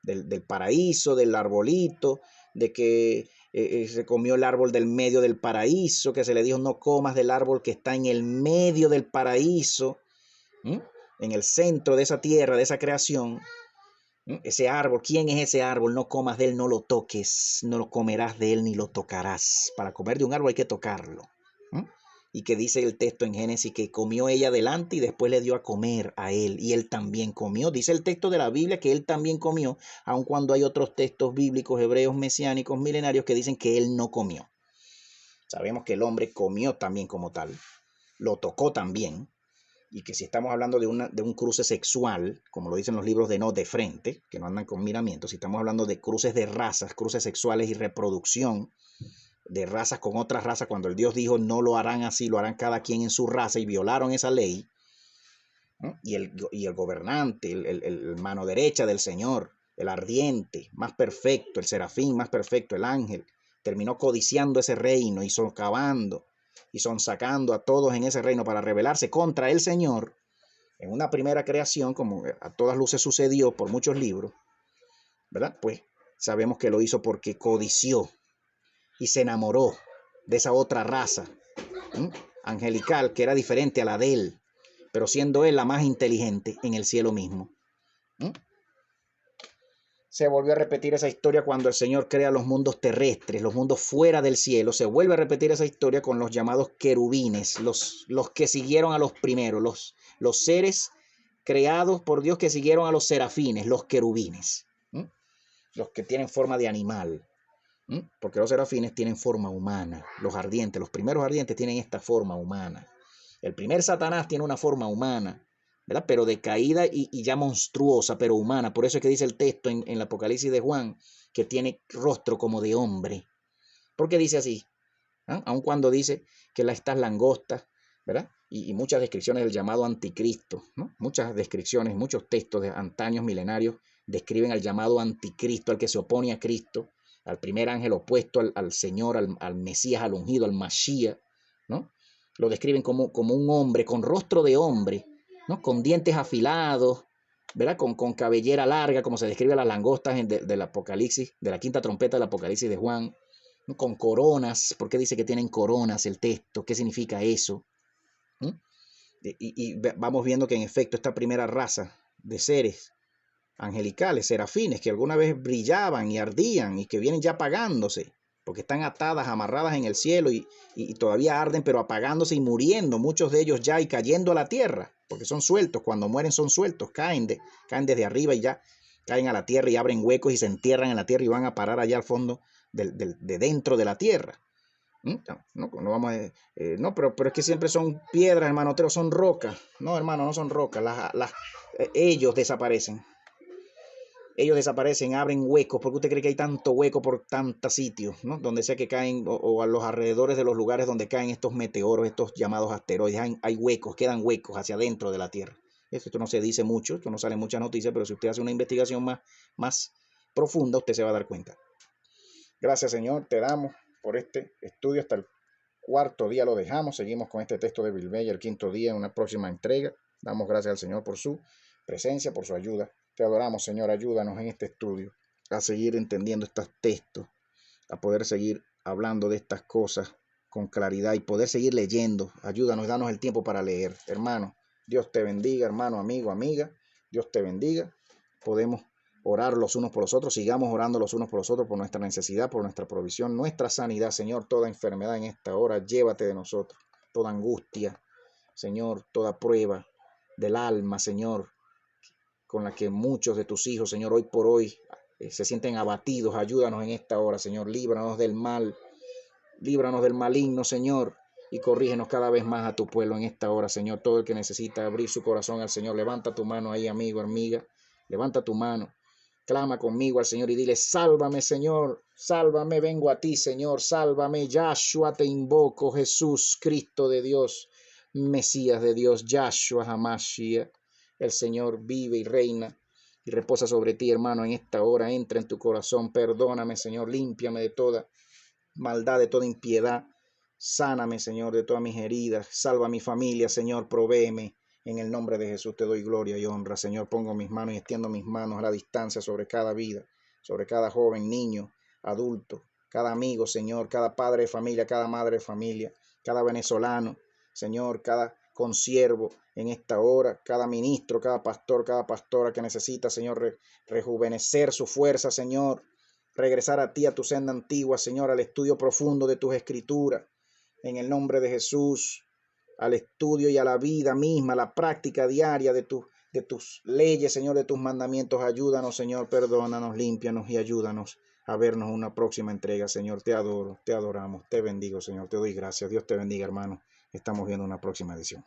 del paraíso, del arbolito, de que se comió el árbol del medio del paraíso, que se le dijo no comas del árbol que está en el medio del paraíso, en el centro de esa tierra, de esa creación. Ese árbol, ¿quién es ese árbol? No comas de él, no lo toques, no lo comerás de él ni lo tocarás. Para comer de un árbol hay que tocarlo. Y que dice el texto en Génesis que comió ella delante y después le dio a comer a él, y él también comió. Dice el texto de la Biblia que él también comió, aun cuando hay otros textos bíblicos, hebreos, mesiánicos, milenarios, que dicen que él no comió. Sabemos que el hombre comió también como tal, lo tocó también, y que si estamos hablando de un cruce sexual, como lo dicen los libros de No de Frente, que no andan con miramientos, si estamos hablando de cruces de razas, cruces sexuales y reproducción de razas con otras razas, cuando el Dios dijo no lo harán así, lo harán cada quien en su raza, y violaron esa ley, ¿no? Y el gobernante, el mano derecha del Señor, el ardiente, más perfecto, el serafín más perfecto, el ángel, terminó codiciando ese reino y socavando y sonsacando a todos en ese reino para rebelarse contra el Señor en una primera creación, como a todas luces sucedió por muchos libros, ¿verdad? Pues sabemos que lo hizo porque codició y se enamoró de esa otra raza angelical que era diferente a la de él, pero siendo él la más inteligente en el cielo mismo. Se volvió a repetir esa historia cuando el Señor crea los mundos terrestres, los mundos fuera del cielo. Se vuelve a repetir esa historia con los llamados querubines, los que siguieron a los primeros, los seres creados por Dios que siguieron a los serafines, los querubines, los que tienen forma de animal. Porque los serafines tienen forma humana, los ardientes, los primeros ardientes tienen esta forma humana. El primer Satanás tiene una forma humana, ¿verdad?, pero decaída y ya monstruosa, pero humana. Por eso es que dice el texto en el Apocalipsis de Juan que tiene rostro como de hombre. ¿Por qué dice así? Aun cuando dice que estas langostas, ¿verdad?, y muchas descripciones del llamado anticristo, ¿no? Muchas descripciones, muchos textos de antaños milenarios describen al llamado anticristo, al que se opone a Cristo, al primer ángel opuesto al Señor, al Mesías, al ungido, al Mashiach, ¿no? Lo describen como un hombre con rostro de hombre, ¿no?, con dientes afilados, ¿verdad? Con cabellera larga, como se describe a las langostas del Apocalipsis, de la quinta trompeta del Apocalipsis de Juan, ¿no? Con coronas. ¿Por qué dice que tienen coronas el texto? ¿Qué significa eso? ¿Mm? Y vamos viendo que en efecto esta primera raza de seres angelicales, serafines, que alguna vez brillaban y ardían y que vienen ya apagándose, porque están atadas, amarradas en el cielo y todavía arden, pero apagándose y muriendo, muchos de ellos ya y cayendo a la tierra, porque son sueltos, cuando mueren son sueltos, caen desde arriba y ya caen a la tierra y abren huecos y se entierran en la tierra y van a parar allá al fondo de dentro de la tierra. No vamos a, no, pero es que siempre son piedras, hermano Otero, son rocas. No, hermano, no son rocas. Ellos desaparecen. Ellos desaparecen, abren huecos. ¿Por qué usted cree que hay tanto hueco por tantos sitios, ¿no? Donde sea que caen, o a los alrededores de los lugares donde caen estos meteoros, estos llamados asteroides, hay huecos, quedan huecos hacia adentro de la Tierra. Esto no se dice mucho, esto no sale en muchas noticias, pero si usted hace una investigación más profunda, usted se va a dar cuenta. Gracias, Señor, te damos por este estudio. Hasta el cuarto día lo dejamos. Seguimos con este texto de Bill Meyer, el quinto día, en una próxima entrega. Damos gracias al Señor por su presencia, por su ayuda. Te adoramos, Señor. Ayúdanos en este estudio a seguir entendiendo estos textos, a poder seguir hablando de estas cosas con claridad y poder seguir leyendo. Ayúdanos, danos el tiempo para leer. Hermano, Dios te bendiga, hermano, amigo, amiga. Dios te bendiga. Podemos orar los unos por los otros, sigamos orando los unos por los otros por nuestra necesidad, por nuestra provisión, nuestra sanidad, Señor. Toda enfermedad en esta hora, llévate de nosotros. Toda angustia, Señor, toda prueba del alma, Señor, con la que muchos de tus hijos, Señor, hoy por hoy se sienten abatidos. Ayúdanos en esta hora, Señor. Líbranos del mal, líbranos del maligno, Señor, y corrígenos cada vez más a tu pueblo en esta hora, Señor. Todo el que necesita abrir su corazón al Señor, levanta tu mano ahí, amigo, amiga, levanta tu mano. Clama conmigo al Señor y dile, sálvame, Señor, sálvame, vengo a ti, Señor, sálvame, Yahshua, te invoco, Jesús, Cristo de Dios, Mesías de Dios, Yahshua Hamashiach. El Señor vive y reina y reposa sobre ti, hermano, en esta hora. Entra en tu corazón, perdóname, Señor, límpiame de toda maldad, de toda impiedad. Sáname, Señor, de todas mis heridas. Salva a mi familia, Señor, provéeme. En el nombre de Jesús te doy gloria y honra, Señor. Pongo mis manos y extiendo mis manos a la distancia sobre cada vida, sobre cada joven, niño, adulto, cada amigo, Señor, cada padre de familia, cada madre de familia, cada venezolano, Señor, cada consiervo en esta hora, cada ministro, cada pastor, cada pastora que necesita, Señor, rejuvenecer su fuerza, Señor, regresar a ti, a tu senda antigua, Señor, al estudio profundo de tus escrituras, en el nombre de Jesús, al estudio y a la vida misma, a la práctica diaria de tus leyes, Señor, de tus mandamientos. Ayúdanos, Señor, perdónanos, límpianos y ayúdanos a vernos en una próxima entrega, Señor. Te adoro, te adoramos, te bendigo, Señor, te doy gracias. Dios te bendiga, hermano. Estamos viendo una próxima edición.